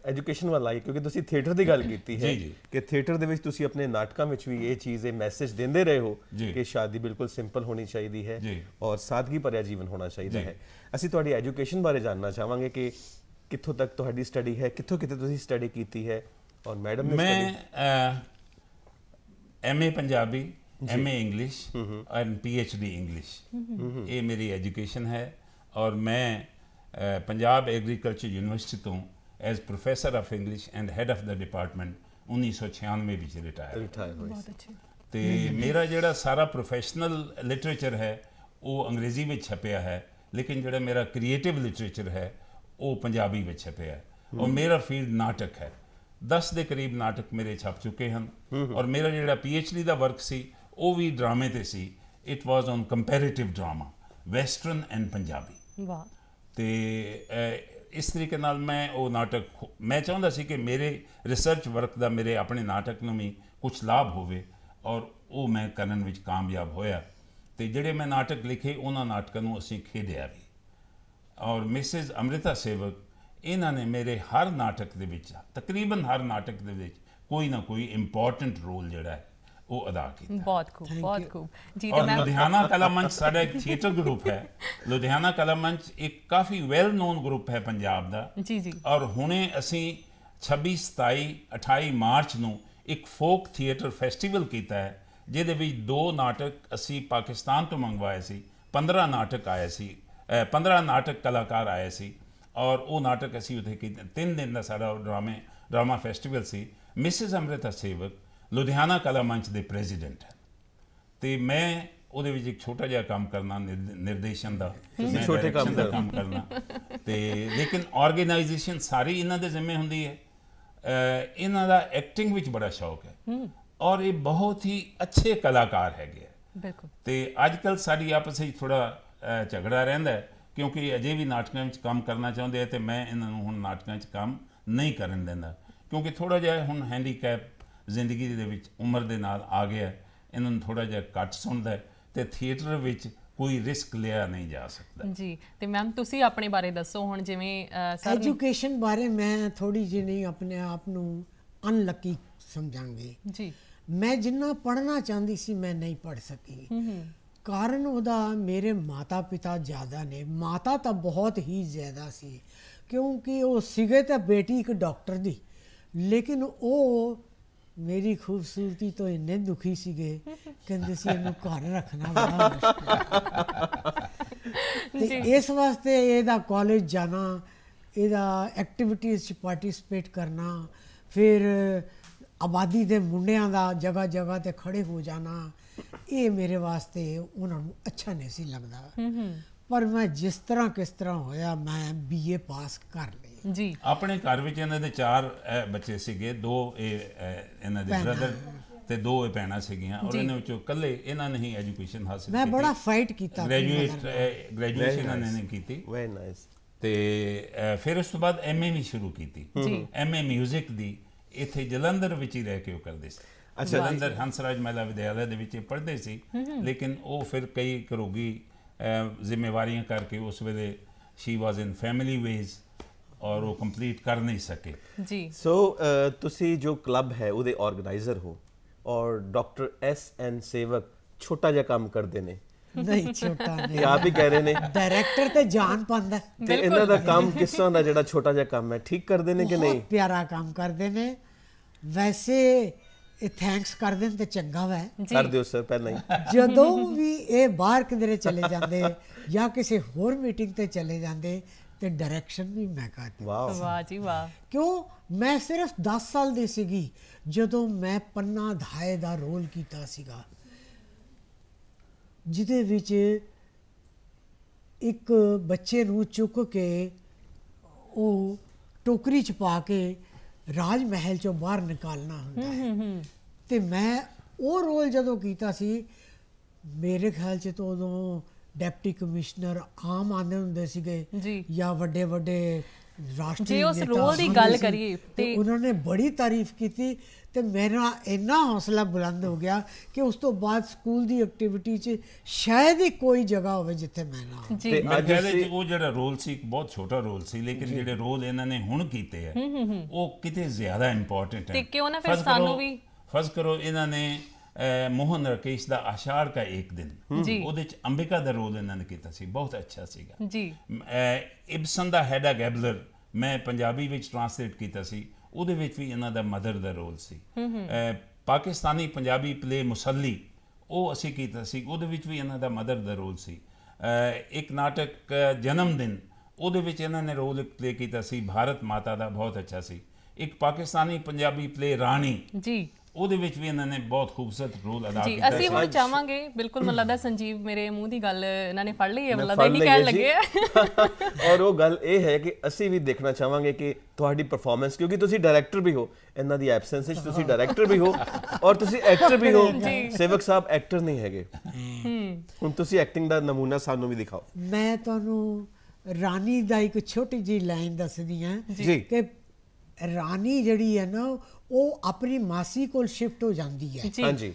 ਐਜੂਕੇਸ਼ਨ ਵੱਲ ਆਈ, ਕਿਉਂਕਿ ਤੁਸੀਂ ਥੀਏਟਰ ਦੀ ਗੱਲ ਕੀਤੀ ਹੈ ਕਿ ਥੀਏਟਰ ਦੇ ਵਿੱਚ ਤੁਸੀਂ ਆਪਣੇ ਨਾਟਕਾਂ ਵਿੱਚ ਵੀ ਇਹ ਚੀਜ਼ ਇਹ ਮੈਸੇਜ ਦਿੰਦੇ ਰਹੇ ਹੋ ਕਿ ਸ਼ਾਦੀ ਬਿਲਕੁਲ ਸਿੰਪਲ ਹੋਣੀ ਚਾਹੀਦੀ ਹੈ ਔਰ ਸਾਦਗੀ ਭਰਿਆ ਜੀਵਨ ਹੋਣਾ ਚਾਹੀਦਾ ਹੈ। ਅਸੀਂ ਤੁਹਾਡੀ ਐਜੂਕੇਸ਼ਨ ਬਾਰੇ ਜਾਣਨਾ ਚਾਹਾਂਗੇ ਕਿ ਕਿੱਥੋਂ ਤੱਕ ਤੁਹਾਡੀ ਸਟੱਡੀ ਹੈ, ਕਿੱਥੋਂ ਕਿਤੇ ਤੁਸੀਂ ਸਟੱਡੀ ਕੀਤੀ ਹੈ ਔਰ ਮੈਡਮ ਨੇ? ਮੈਂ MA Punjabi, MA English and PhD English, ਇਹ ਮੇਰੀ ਐਜੂਕੇਸ਼ਨ ਹੈ ਔਰ ਮੈਂ ਪੰਜਾਬ ਐਗਰੀਕਲਚਰ ਯੂਨੀਵਰਸਿਟੀ ਤੋਂ as professor of English and head of the department 1996 ਵਿੱਚ ਰਿਟਾਇਰ ਹੋਇਆ। ਤੇ ਮੇਰਾ ਜਿਹੜਾ ਸਾਰਾ ਪ੍ਰੋਫੈਸ਼ਨਲ ਲਿਟਰੇਚਰ ਹੈ ਉਹ ਅੰਗਰੇਜ਼ੀ ਵਿੱਚ ਛਪਿਆ ਹੈ, ਲੇਕਿਨ ਜਿਹੜਾ ਮੇਰਾ ਕ੍ਰੀਏਟਿਵ ਲਿਟਰੇਚਰ ਹੈ ਉਹ ਪੰਜਾਬੀ ਵਿੱਚ ਛਪਿਆ ਹੈ ਔਰ ਮੇਰਾ ਫੀਲਡ ਨਾਟਕ ਹੈ। 10 ਦੇ ਕਰੀਬ ਨਾਟਕ ਮੇਰੇ ਛਪ ਚੁੱਕੇ ਹਨ ਔਰ ਮੇਰਾ ਜਿਹੜਾ PhD ਦਾ ਵਰਕ ਸੀ ਉਹ ਵੀ ਡਰਾਮੇ ਤੇ ਸੀ। It was on comparative drama western and Punjabi. ਵਾਹ। ਤੇ ਇਸ ਤਰੀਕੇ ਨਾਲ ਮੈਂ ਉਹ ਨਾਟਕ ਮੈਂ ਚਾਹੁੰਦਾ ਸੀ ਕਿ ਮੇਰੇ ਰਿਸਰਚ ਵਰਕ ਦਾ ਮੇਰੇ ਆਪਣੇ ਨਾਟਕ ਨੂੰ ਵੀ ਕੁਝ ਲਾਭ ਹੋਵੇ, ਔਰ ਉਹ ਮੈਂ ਕਰਨ ਵਿੱਚ ਕਾਮਯਾਬ ਹੋਇਆ। ਤੇ ਜਿਹੜੇ ਮੈਂ ਨਾਟਕ ਲਿਖੇ ਉਹਨਾਂ ਨਾਟਕਾਂ ਨੂੰ ਅਸੀਂ ਖੇਡਿਆ ਵੀ, ਔਰ ਮਿਸਿਸ ਅੰਮ੍ਰਿਤਾ ਸੇਵਕ ਇਹਨਾਂ ਨੇ ਮੇਰੇ ਹਰ ਨਾਟਕ ਦੇ ਵਿੱਚ, ਤਕਰੀਬਨ ਹਰ ਨਾਟਕ ਦੇ ਵਿੱਚ ਕੋਈ ਨਾ ਕੋਈ ਇੰਪੋਰਟੈਂਟ ਰੋਲ ਜਿਹੜਾ ਹੈ ਉਹ ਅਦਾ ਕੀਤਾ। ਬਹੁਤ ਖੂਬ, ਬਹੁਤ ਖੂਬ ਜੀ। ਔਰ ਲੁਧਿਆਣਾ ਕਲਾ ਮੰਚ ਸਾਡਾ ਇੱਕ ਥੀਏਟਰ ਗਰੁੱਪ ਹੈ। ਲੁਧਿਆਣਾ ਕਲਾ ਮੰਚ ਇੱਕ ਕਾਫੀ ਵੈਲ ਨੋਨ ਗਰੁੱਪ ਹੈ ਪੰਜਾਬ ਦਾ। ਜੀ ਜੀ। ਔਰ ਹੁਣੇ ਅਸੀਂ 26, 27, 28 ਮਾਰਚ ਨੂੰ ਇੱਕ ਫੋਕ ਥੀਏਟਰ ਫੈਸਟੀਵਲ ਕੀਤਾ ਹੈ, ਜਿਹਦੇ ਵਿੱਚ 2 ਨਾਟਕ ਅਸੀਂ ਪਾਕਿਸਤਾਨ ਤੋਂ ਮੰਗਵਾਏ ਸੀ। 15 ਨਾਟਕ ਆਏ ਸੀ, 15 ਨਾਟਕ ਕਲਾਕਾਰ ਆਏ ਸੀ, ਔਰ ਉਹ ਨਾਟਕ ਅਸੀਂ ਉੱਥੇ ਕੀਤੇ। 3 ਦਿਨ ਦਾ ਸਾਡਾ ਡਰਾਮਾ ਫੈਸਟੀਵਲ ਸੀ। ਮਿਸਿਸ ਅੰਮ੍ਰਿਤਾ ਸੇਵਕ ਲੁਧਿਆਣਾ ਕਲਾ ਮੰਚ ਦੇ ਪ੍ਰੈਜ਼ੀਡੈਂਟ ਹੈ, ਤੇ ਮੈਂ ਉਹਦੇ ਵਿੱਚ ਇੱਕ ਛੋਟਾ ਜਿਹਾ ਕੰਮ ਕਰਨਾ, ਨਿਰਦੇਸ਼ਨ ਦਾ, ਮੈਂ ਡਾਇਰੈਕਸ਼ਨ ਦਾ ਕੰਮ ਕਰਨਾ। ਤੇ ਲੇਕਿਨ ਆਰਗੇਨਾਈਜੇਸ਼ਨ ਸਾਰੀ ਇਹਨਾਂ ਦੇ ਜ਼ਿੰਮੇ ਹੁੰਦੀ ਹੈ। ਇਹਨਾਂ ਦਾ ਐਕਟਿੰਗ ਵਿੱਚ ਬੜਾ ਸ਼ੌਕ ਹੈ, ਔਰ ਇਹ ਬਹੁਤ ਹੀ ਅੱਛੇ ਕਲਾਕਾਰ ਹੈਗੇ ਆ। ਬਿਲਕੁਲ। ਤੇ ਅੱਜ ਕੱਲ੍ਹ ਸਾਡੀ ਆਪਸ ਵਿੱਚ ਥੋੜਾ ਝਗੜਾ ਰਹਿੰਦਾ ਹੈ, ਕਿਉਂਕਿ ਅਜੇ ਵੀ ਨਾਟਕਾਂ ਵਿੱਚ ਕੰਮ ਕਰਨਾ ਚਾਹੁੰਦੇ ਆ, ਤੇ ਮੈਂ ਇਹਨਾਂ ਨੂੰ ਹੁਣ ਨਾਟਕਾਂ 'ਚ ਕੰਮ ਨਹੀਂ ਕਰਨ ਦਿੰਦਾ, ਕਿਉਂਕਿ ਥੋੜਾ ਜਿਹਾ ਹੁਣ ਹੈਂਡੀਕੈਪ ਜ਼ਿੰਦਗੀ ਦੇ ਵਿੱਚ ਉਮਰ ਦੇ ਨਾਲ ਆ ਗਿਆ। ਇਹਨਾਂ ਨੂੰ ਥੋੜਾ ਜਿਹਾ ਘੱਟ ਸੁਣਦਾ ਹੈ, ਤੇ ਥੀਏਟਰ ਵਿੱਚ ਕੋਈ ਰਿਸਕ ਲਿਆ ਨਹੀਂ ਜਾ ਸਕਦਾ। ਜੀ। ਤੇ ਮੈਮ ਤੁਸੀਂ ਆਪਣੇ ਬਾਰੇ ਦੱਸੋ ਹੁਣ, ਜਿਵੇਂ ਸਰ ਐਜੂਕੇਸ਼ਨ ਬਾਰੇ ਮੈਂ ਥੋੜੀ ਜਿਹੀ ਨਹੀਂ ਆਪਣੇ ਆਪ ਨੂੰ ਅਨਲੱਕੀ ਸਮਝਾਂਗੀ ਜੀ। ਮੈਂ ਜਿੰਨਾ ਪੜ੍ਹਨਾ ਚਾਹੁੰਦੀ ਸੀ ਮੈਂ ਨਹੀਂ ਪੜ੍ਹ ਸਕੀ। ਕਾਰਨ ਉਹਦਾ ਮੇਰੇ ਮਾਤਾ ਪਿਤਾ ਜ਼ਿਆਦਾ ਨੇ। ਮਾਤਾ ਤਾਂ ਬਹੁਤ ਹੀ ਜ਼ਿਆਦਾ ਸੀ, ਕਿਉਂਕਿ ਉਹ ਸੀਗੇ ਤਾਂ ਬੇਟੀ ਇੱਕ ਡਾਕਟਰ ਦੀ, ਲੇਕਿਨ ਉਹ ਮੇਰੀ ਖੂਬਸੂਰਤੀ ਤੋਂ ਇੰਨੇ ਦੁਖੀ ਸੀਗੇ, ਕਹਿੰਦੇ ਸੀ ਇਹਨੂੰ ਘਰ ਰੱਖਣਾ ਬੜਾ ਮੁਸ਼ਕਿਲ ਤੇ ਇਸ ਵਾਸਤੇ ਇਹਦਾ ਕਾਲਜ ਜਾਣਾ, ਇਹਦਾ ਐਕਟੀਵਿਟੀਜ਼ 'ਚ ਪਾਰਟਿਸਿਪੇਟ ਕਰਨਾ, ਫਿਰ ਆਬਾਦੀ ਦੇ ਮੁੰਡਿਆਂ ਦਾ ਜਗ੍ਹਾ ਜਗ੍ਹਾ ਤੇ ਖੜੇ ਹੋ ਜਾਣਾ, ਇਹ ਮੇਰੇ ਵਾਸਤੇ ਉਹਨਾਂ ਨੂੰ ਅੱਛਾ ਨਹੀਂ ਸੀ ਲੱਗਦਾ। ਪਰ ਮੈਂ ਜਿਸ ਤਰ੍ਹਾਂ ਕਿਸ ਤਰ੍ਹਾਂ ਹੋਇਆ ਮੈਂ BA ਪਾਸ ਕਰ ਲਈ ਜੀ। ਆਪਣੇ ਘਰ ਵਿੱਚ ਇਹਨਾਂ ਦੇ 4 ਬੱਚੇ ਸੀਗੇ, 2 ਇਹਨਾਂ ਦੇ ਬ੍ਰਦਰ ਤੇ 2 ਇਹ ਭੈਣਾਂ ਸੀਗੀਆਂ, ਔਰ ਇਹਨਾਂ ਵਿੱਚੋਂ ਇਕੱਲੇ ਇਹਨਾਂ ਨੇ ਹੀ ਐਜੂਕੇਸ਼ਨ ਹਾਸਿਲ ਕੀਤੀ। ਮੈਂ ਬੜਾ ਫਾਈਟ ਕੀਤਾ, ਗ੍ਰੈਜੂਏਸ਼ਨ ਇਹਨਾਂ ਨੇ ਕੀਤੀ। Very nice. ਤੇ ਫਿਰ ਉਸ ਤੋਂ ਬਾਅਦ MA ਵੀ ਸ਼ੁਰੂ ਕੀਤੀ। MA ਮਿਊਜ਼ਿਕ ਦੀ ਇੱਥੇ ਜਲੰਧਰ ਵਿੱਚ ਹੀ ਰਹਿ ਕੇ ਉਹ ਕਰਦੇ ਸੀ। ਜਲੰਧਰ ਹੰਸਰਾਜ ਮਹਿਲਾ ਵਿਦਿਆਲਿਆ ਦੇ ਵਿੱਚ ਪੜ੍ਹਦੇ ਸੀ, ਲੇਕਿਨ ਉਹ ਫਿਰ ਕਈ ਘਰੋਗੀ ਜ਼ਿੰਮੇਵਾਰੀਆਂ ਕਰਕੇ ਉਸ ਵੇਲੇ ਸ਼ੀ ਵਾਜ਼ ਇਨ ਫੈਮਿਲੀ ਵੇਜ਼, ਔਰ ਉਹ ਕੰਪਲੀਟ ਕਰ ਨਹੀਂ ਸਕੇ। ਜੀ। ਸੋ ਤੁਸੀਂ ਜੋ ਕਲੱਬ ਹੈ ਉਹਦੇ ਆਰਗੇਨਾਈਜ਼ਰ ਹੋ, ਔਰ ਡਾਕਟਰ SN ਸੇਵਕ ਛੋਟਾ ਜਿਹਾ ਕੰਮ ਕਰਦੇ ਨੇ। ਨਹੀਂ ਛੋਟਾ ਨਹੀਂ, ਇਹ ਆਪ ਹੀ ਕਹਿ ਰਹੇ ਨੇ ਡਾਇਰੈਕਟਰ ਤੇ ਜਾਨ ਪਾਉਂਦਾ। ਤੇ ਇਹਨਾਂ ਦਾ ਕੰਮ ਕਿਸ ਤਰ੍ਹਾਂ ਦਾ, ਜਿਹੜਾ ਛੋਟਾ ਜਿਹਾ ਕੰਮ ਹੈ, ਠੀਕ ਕਰਦੇ ਨੇ ਕਿ ਨਹੀਂ? ਬਹੁਤ ਪਿਆਰਾ ਕੰਮ ਕਰਦੇ ਨੇ। ਵੈਸੇ ਇਹ ਥੈਂਕਸ ਕਰਦੇ ਨੇ ਤੇ ਚੰਗਾ ਵੈ ਕਰ ਦਿਓ ਸਰ ਪਹਿਲਾਂ ਹੀ। ਜਦੋਂ ਵੀ ਇਹ ਬਾਹਰ ਕਿਧਰੇ ਚਲੇ ਜਾਂਦੇ ਜਾਂ ਕਿਸੇ ਹੋਰ ਮੀਟਿੰਗ ਤੇ ਚਲੇ ਜਾਂਦੇ ਤੇ ਡਾਇਰੈਕਸ਼ਨ ਵੀ ਮੈਂ ਕਰਦੀ। ਵਾਹ ਜੀ ਵਾਹ। ਕਿਉਂ? ਮੈਂ ਸਿਰਫ 10 ਸਾਲ ਦੀ ਸੀਗੀ ਜਦੋਂ ਮੈਂ ਪੰਨਾ ਧਾਏ ਦਾ ਰੋਲ ਕੀਤਾ ਸੀਗਾ, ਜਿਹਦੇ ਵਿੱਚ ਇੱਕ ਬੱਚੇ ਨੂੰ ਚੁੱਕ ਕੇ ਉਹ ਟੋਕਰੀ 'ਚ ਪਾ ਕੇ ਰਾਜ ਮਹਿਲ 'ਚੋਂ ਬਾਹਰ ਨਿਕਾਲਣਾ ਹੁੰਦਾ ਹੈ। ਤੇ ਮੈਂ ਉਹ ਰੋਲ ਜਦੋਂ ਕੀਤਾ ਸੀ, ਮੇਰੇ ਖਿਆਲ 'ਚ ਤਾਂ ਉਦੋਂ ਡਿਪਟੀ ਕਮਿਸ਼ਨਰ ਆਮ ਆਉਂਦੇ ਹੁੰਦੇ ਸੀਗੇ ਜਾਂ ਵੱਡੇ ਵੱਡੇ ਰਾਸ਼ਟਰੀ ਜੇ ਉਸ ਨੇਤਾ ਰੋਲ ਦੀ ਆਉਂਦੇ ਗੱਲ ਸੀ, ਕਰੀਏ ਤੇ ਉਹਨਾਂ ਨੇ ਬੜੀ ਤਾਰੀਫ ਕੀਤੀ ਤੇ ਮੇਰਾ ਇੰਨਾ ਹੌਸਲਾ ਬੁਲੰਦ ਹੋ ਗਿਆ ਕਿ ਉਸ ਤੋਂ ਬਾਅਦ ਸਕੂਲ ਦੀ ਐਕਟੀਵਿਟੀ 'ਚ ਸ਼ਾਇਦ ਹੀ ਕੋਈ ਜਗ੍ਹਾ ਹੋਵੇ ਜਿੱਥੇ ਮੈਂ ਨਾ ਹੋਵਾਂ। ਤੇ ਅੱਜ ਉਹ ਜਿਹੜਾ ਰੋਲ ਸੀ ਇੱਕ ਬਹੁਤ ਛੋਟਾ ਰੋਲ ਸੀ, ਲੇਕਿਨ ਜਿਹੜੇ ਰੋਲ ਇਹਨਾਂ ਨੇ ਹੁਣ ਕੀਤੇ ਆ ਉਹ ਕਿਤੇ ਜ਼ਿਆਦਾ ਇੰਪੋਰਟੈਂਟ ਹੈ। ਤੇ ਕਿਉਂ ਨਾ ਫਿਰ ਸਾਨੂੰ ਵੀ ਫਰਜ਼ ਕਰੋ ਇਹਨਾਂ ਨੇ ਮੋਹਨ ਰਾਕੇਸ਼ ਦਾ ਆਸ਼ਾੜ ਕਾ ਇੱਕ ਦਿਨ, ਉਹਦੇ ਚ ਅੰਬਿਕਾ ਦਾ ਰੋਲ ਇਹਨਾਂ ਨੇ ਕੀਤਾ ਸੀ, ਬਹੁਤ ਅੱਛਾ ਸੀਗਾ ਜੀ। ਇਬਸਨ ਦਾ ਹੈਡਾ ਗੈਬਲਰ ਮੈਂ ਪੰਜਾਬੀ ਵਿੱਚ ਟ੍ਰਾਂਸਲੇਟ ਕੀਤਾ ਸੀ, ਉਹਦੇ ਵਿੱਚ ਵੀ ਇਹਨਾਂ ਦਾ ਮਦਰ ਦਾ ਰੋਲ ਸੀ। ਪਾਕਿਸਤਾਨੀ ਪੰਜਾਬੀ ਪਲੇ ਮੁਸੱਲੀ ਉਹ ਅਸੀਂ ਕੀਤਾ ਸੀ, ਉਹਦੇ ਵਿੱਚ ਵੀ ਇਹਨਾਂ ਦਾ ਮਦਰ ਦਾ ਰੋਲ ਸੀ। ਇੱਕ ਨਾਟਕ ਜਨਮ ਦਿਨ, ਉਹਦੇ ਵਿੱਚ ਇਹਨਾਂ ਨੇ ਰੋਲ ਪਲੇ ਕੀਤਾ ਸੀ ਭਾਰਤ ਮਾਤਾ ਦਾ, ਬਹੁਤ ਅੱਛਾ ਸੀ। ਇੱਕ ਪਾਕਿਸਤਾਨੀ ਪੰਜਾਬੀ ਪਲੇ ਰਾਣੀ ਜੀ, ਉਹਦੇ ਵਿੱਚ ਵੀ ਇਹਨਾਂ ਨੇ ਬਹੁਤ ਖੂਬਸੂਰਤ ਰੋਲ ਅਦਾ ਜੀ ਕੀਤਾ ਅਸੀਂ ਸੀ। ਹੁਣ ਚਾਹਾਂਗੇ ਬਿਲਕੁਲ ਮੈਨੂੰ ਲੱਗਦਾ ਸੰਜੀਵ ਮੇਰੇ ਮੂੰਹ ਦੀ ਗੱਲ ਇਹਨਾਂ ਨੇ ਫੜ ਲਈ ਹੈ, ਮੈਨੂੰ ਲੱਗਦਾ ਇਹੀ ਕਹਿਣ ਲੱਗੇ ਆ। ਔਰ ਉਹ ਗੱਲ ਇਹ ਹੈ ਕਿ ਅਸੀਂ ਵੀ ਦੇਖਣਾ ਚਾਹਾਂਗੇ ਕਿ ਤੁਹਾਡੀ ਪਰਫਾਰਮੈਂਸ, ਕਿਉਂਕਿ ਤੁਸੀਂ ਡਾਇਰੈਕਟਰ ਵੀ ਹੋ, ਇਹਨਾਂ ਦੀ ਐਬਸੈਂਸ ਵਿੱਚ ਤੁਸੀਂ ਡਾਇਰੈਕਟਰ ਵੀ ਹੋ ਔਰ ਤੁਸੀਂ ਐਕਟਰ ਵੀ ਹੋ। ਸੇਵਕ ਸਾਹਿਬ ਐਕਟਰ ਨਹੀਂ ਹੈਗੇ, ਹੁਣ ਤੁਸੀਂ ਐਕਟਿੰਗ ਦਾ ਨਮੂਨਾ ਸਾਨੂੰ ਵੀ ਦਿਖਾਓ। ਮੈਂ ਤੁਹਾਨੂੰ ਰਾਣੀ ਦਾ ਇੱਕ ਛੋਟੀ ਜਿਹੀ ਲਾਈਨ ਦੱਸਦੀ ਹਾਂ ਜੀ। ਕਿ ਰਾਣੀ ਜਿਹੜੀ ਹੈ ਨਾ ਉਹ ਆਪਣੀ ਮਾਸੀ ਕੋਲ ਸ਼ਿਫਟ ਹੋ ਜਾਂਦੀ ਹੈ ਹਾਂਜੀ।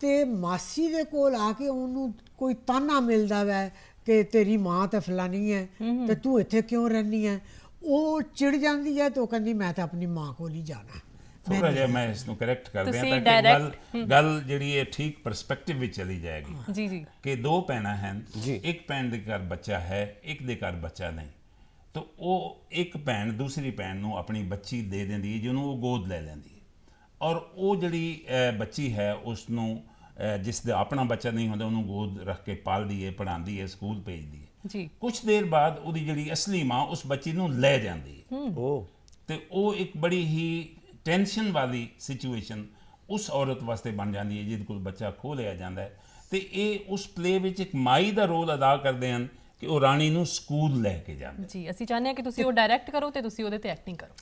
ਤੇ ਮਾਸੀ ਦੇ ਕੋਲ ਆ ਕੇ ਉਹਨੂੰ ਕੋਈ ਤਾਨਾ ਮਿਲਦਾ ਵੈ ਕਿ ਤੇਰੀ ਮਾਂ ਤਾਂ ਫਲਾਨੀ ਹੈ ਤੇ ਤੂੰ ਇੱਥੇ ਕਿਉਂ ਰਹਿੰਦੀ ਹੈ। ਉਹ ਚਿੜ ਜਾਂਦੀ ਹੈ ਤੇ ਉਹ ਕਹਿੰਦੀ ਮੈਂ ਤਾਂ ਆਪਣੀ ਮਾਂ ਕੋਲ ਹੀ ਜਾਣਾ। ਥੋੜਾ ਜਿਹਾ ਮੈਂ ਇਸ ਨੂੰ ਕਰੈਕਟ ਕਰ ਦਿਆਂ ਤੁਸੀਂ ਤਾਂ ਕਿ ਗੱਲ ਜਿਹੜੀ ਹੈ ਠੀਕ ਪਰਸਪੈਕਟਿਵ ਵਿੱਚ ਚਲੀ ਜਾਏਗੀ। ਜੀ ਜੀ ਕਿ ਦੋ ਭੈਣਾਂ ਹਨ, ਇੱਕ ਭੈਣ ਦੇ ਘਰ ਬੱਚਾ ਹੈ, ਇੱਕ ਦੇ ਘਰ ਬੱਚਾ ਨਹੀਂ, ਤਾਂ ਉਹ ਇੱਕ ਭੈਣ ਦੂਸਰੀ ਭੈਣ ਨੂੰ ਆਪਣੀ ਬੱਚੀ ਦੇ ਦਿੰਦੀ ਹੈ ਜਿਹਨੂੰ ਉਹ ਗੋਦ ਲੈ ਲੈਂਦੀ ਹੈ, ਔਰ ਉਹ ਜਿਹੜੀ ਬੱਚੀ ਹੈ ਉਸ ਨੂੰ ਜਿਸ ਦਾ ਆਪਣਾ ਬੱਚਾ ਨਹੀਂ ਹੁੰਦਾ ਉਹਨੂੰ ਗੋਦ ਰੱਖ ਕੇ ਪਾਲਦੀ ਹੈ, ਪੜ੍ਹਾਉਂਦੀ ਹੈ, ਸਕੂਲ ਭੇਜਦੀ ਹੈ। ਜੀ ਕੁਛ ਦੇਰ ਬਾਅਦ ਉਹਦੀ ਜਿਹੜੀ ਅਸਲੀ ਮਾਂ ਉਸ ਬੱਚੀ ਨੂੰ ਲੈ ਜਾਂਦੀ ਹੈ। ਉਹ ਤੇ ਉਹ ਇੱਕ ਬੜੀ ਹੀ ਟੈਨਸ਼ਨ ਵਾਲੀ ਸਿਚੁਏਸ਼ਨ ਉਸ ਔਰਤ ਵਾਸਤੇ ਬਣ ਜਾਂਦੀ ਹੈ ਜਿਹਦੇ ਕੋਲ ਬੱਚਾ ਖੋਹ ਲਿਆ ਜਾਂਦਾ ਹੈ। ਤੇ ਇਹ ਉਸ ਪਲੇ ਵਿੱਚ ਇੱਕ ਮਾਈ ਦਾ ਰੋਲ ਅਦਾ ਕਰਦੇ ਹਨ ਕਿ ਉਹ ਰਾਣੀ ਨੂੰ ਸਕੂਲ ਲੈ ਕੇ ਜਾਂਦੇ। ਜੀ ਅਸੀਂ ਚਾਹੁੰਦੇ ਹਾਂ ਕਿ ਤੁਸੀਂ ਉਹ ਡਾਇਰੈਕਟ ਕਰੋ ਤੇ ਤੁਸੀਂ ਉਹਦੇ ਤੇ ਐਕਟਿੰਗ ਕਰੋ।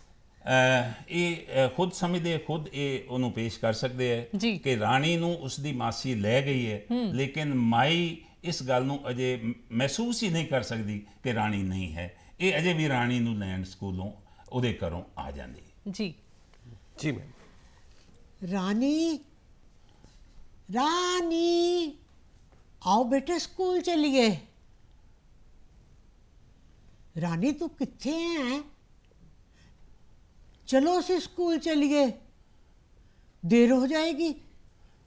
ਇਹ ਖੁਦ ਸਮਝਦੇ, ਖੁਦ ਇਹ ਉਹਨੂੰ ਪੇਸ਼ ਕਰ ਸਕਦੇ ਹੈ ਜੀ। ਕਿ ਰਾਣੀ ਨੂੰ ਉਸ ਦੀ ਮਾਸੀ ਲੈ ਗਈ ਹੈ, ਲੇਕਿਨ ਮਾਈ ਇਸ ਗੱਲ ਨੂੰ ਅਜੇ ਮਹਿਸੂਸ ਹੀ ਨਹੀਂ ਕਰ ਸਕਦੀ ਕਿ ਰਾਣੀ ਨਹੀਂ ਹੈ। ਇਹ ਅਜੇ ਵੀ ਰਾਣੀ ਨੂੰ ਲੈਣ ਸਕੂਲੋਂ ਉਹਦੇ ਘਰੋਂ ਆ ਜਾਂਦੀ ਹੈ। ਜੀ ਜੀ ਮੈਮ। ਰਾਣੀ ਰਾਣੀ आओ बेटे स्कूल चलिए। रानी तू किथे है? चलो असी स्कूल चलिए, देर हो जाएगी,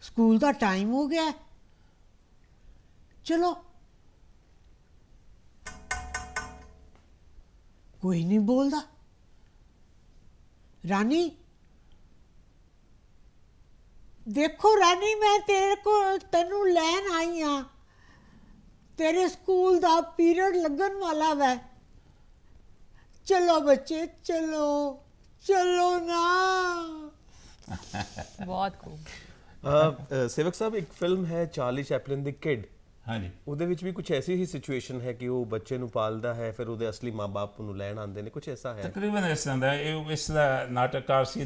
स्कूल का टाइम हो गया, चलो। कोई नहीं बोलता। रानी देखो रानी मैं तेरे को तेनू लैन आई हाँ, तेरे स्कूल दा पीरियड लगन वाला वै, चलो बच्चे चलो, चलो ना। बहुत खूब। ਸੇਵਕ ਸਾਹਿਬ ਇੱਕ ਫਿਲਮ ਹੈ ਚਾਰਲੀ ਚੈਪਲਿਨ ਦੀ ਕਿਡ, ਹਾਂਜੀ, ਉਹਦੇ ਵਿੱਚ ਵੀ ਕੁਝ ਐਸੀ ਹੀ ਸਿਚੁਏਸ਼ਨ ਹੈ ਕਿ ਉਹ ਬੱਚੇ ਨੂੰ ਪਾਲਦਾ ਹੈ, ਫਿਰ ਉਹਦੇ ਅਸਲੀ ਮਾਂ-ਬਾਪ ਨੂੰ ਲੈਣ ਆਉਂਦੇ ਨੇ, ਕੁਝ ਐਸਾ ਹੈ? ਤਕਰੀਬਨ ਇਸ ਤਰ੍ਹਾਂ ਦਾ। ਇਹ ਇਸ ਦਾ ਨਾਟਕਕਾਰ ਸੀ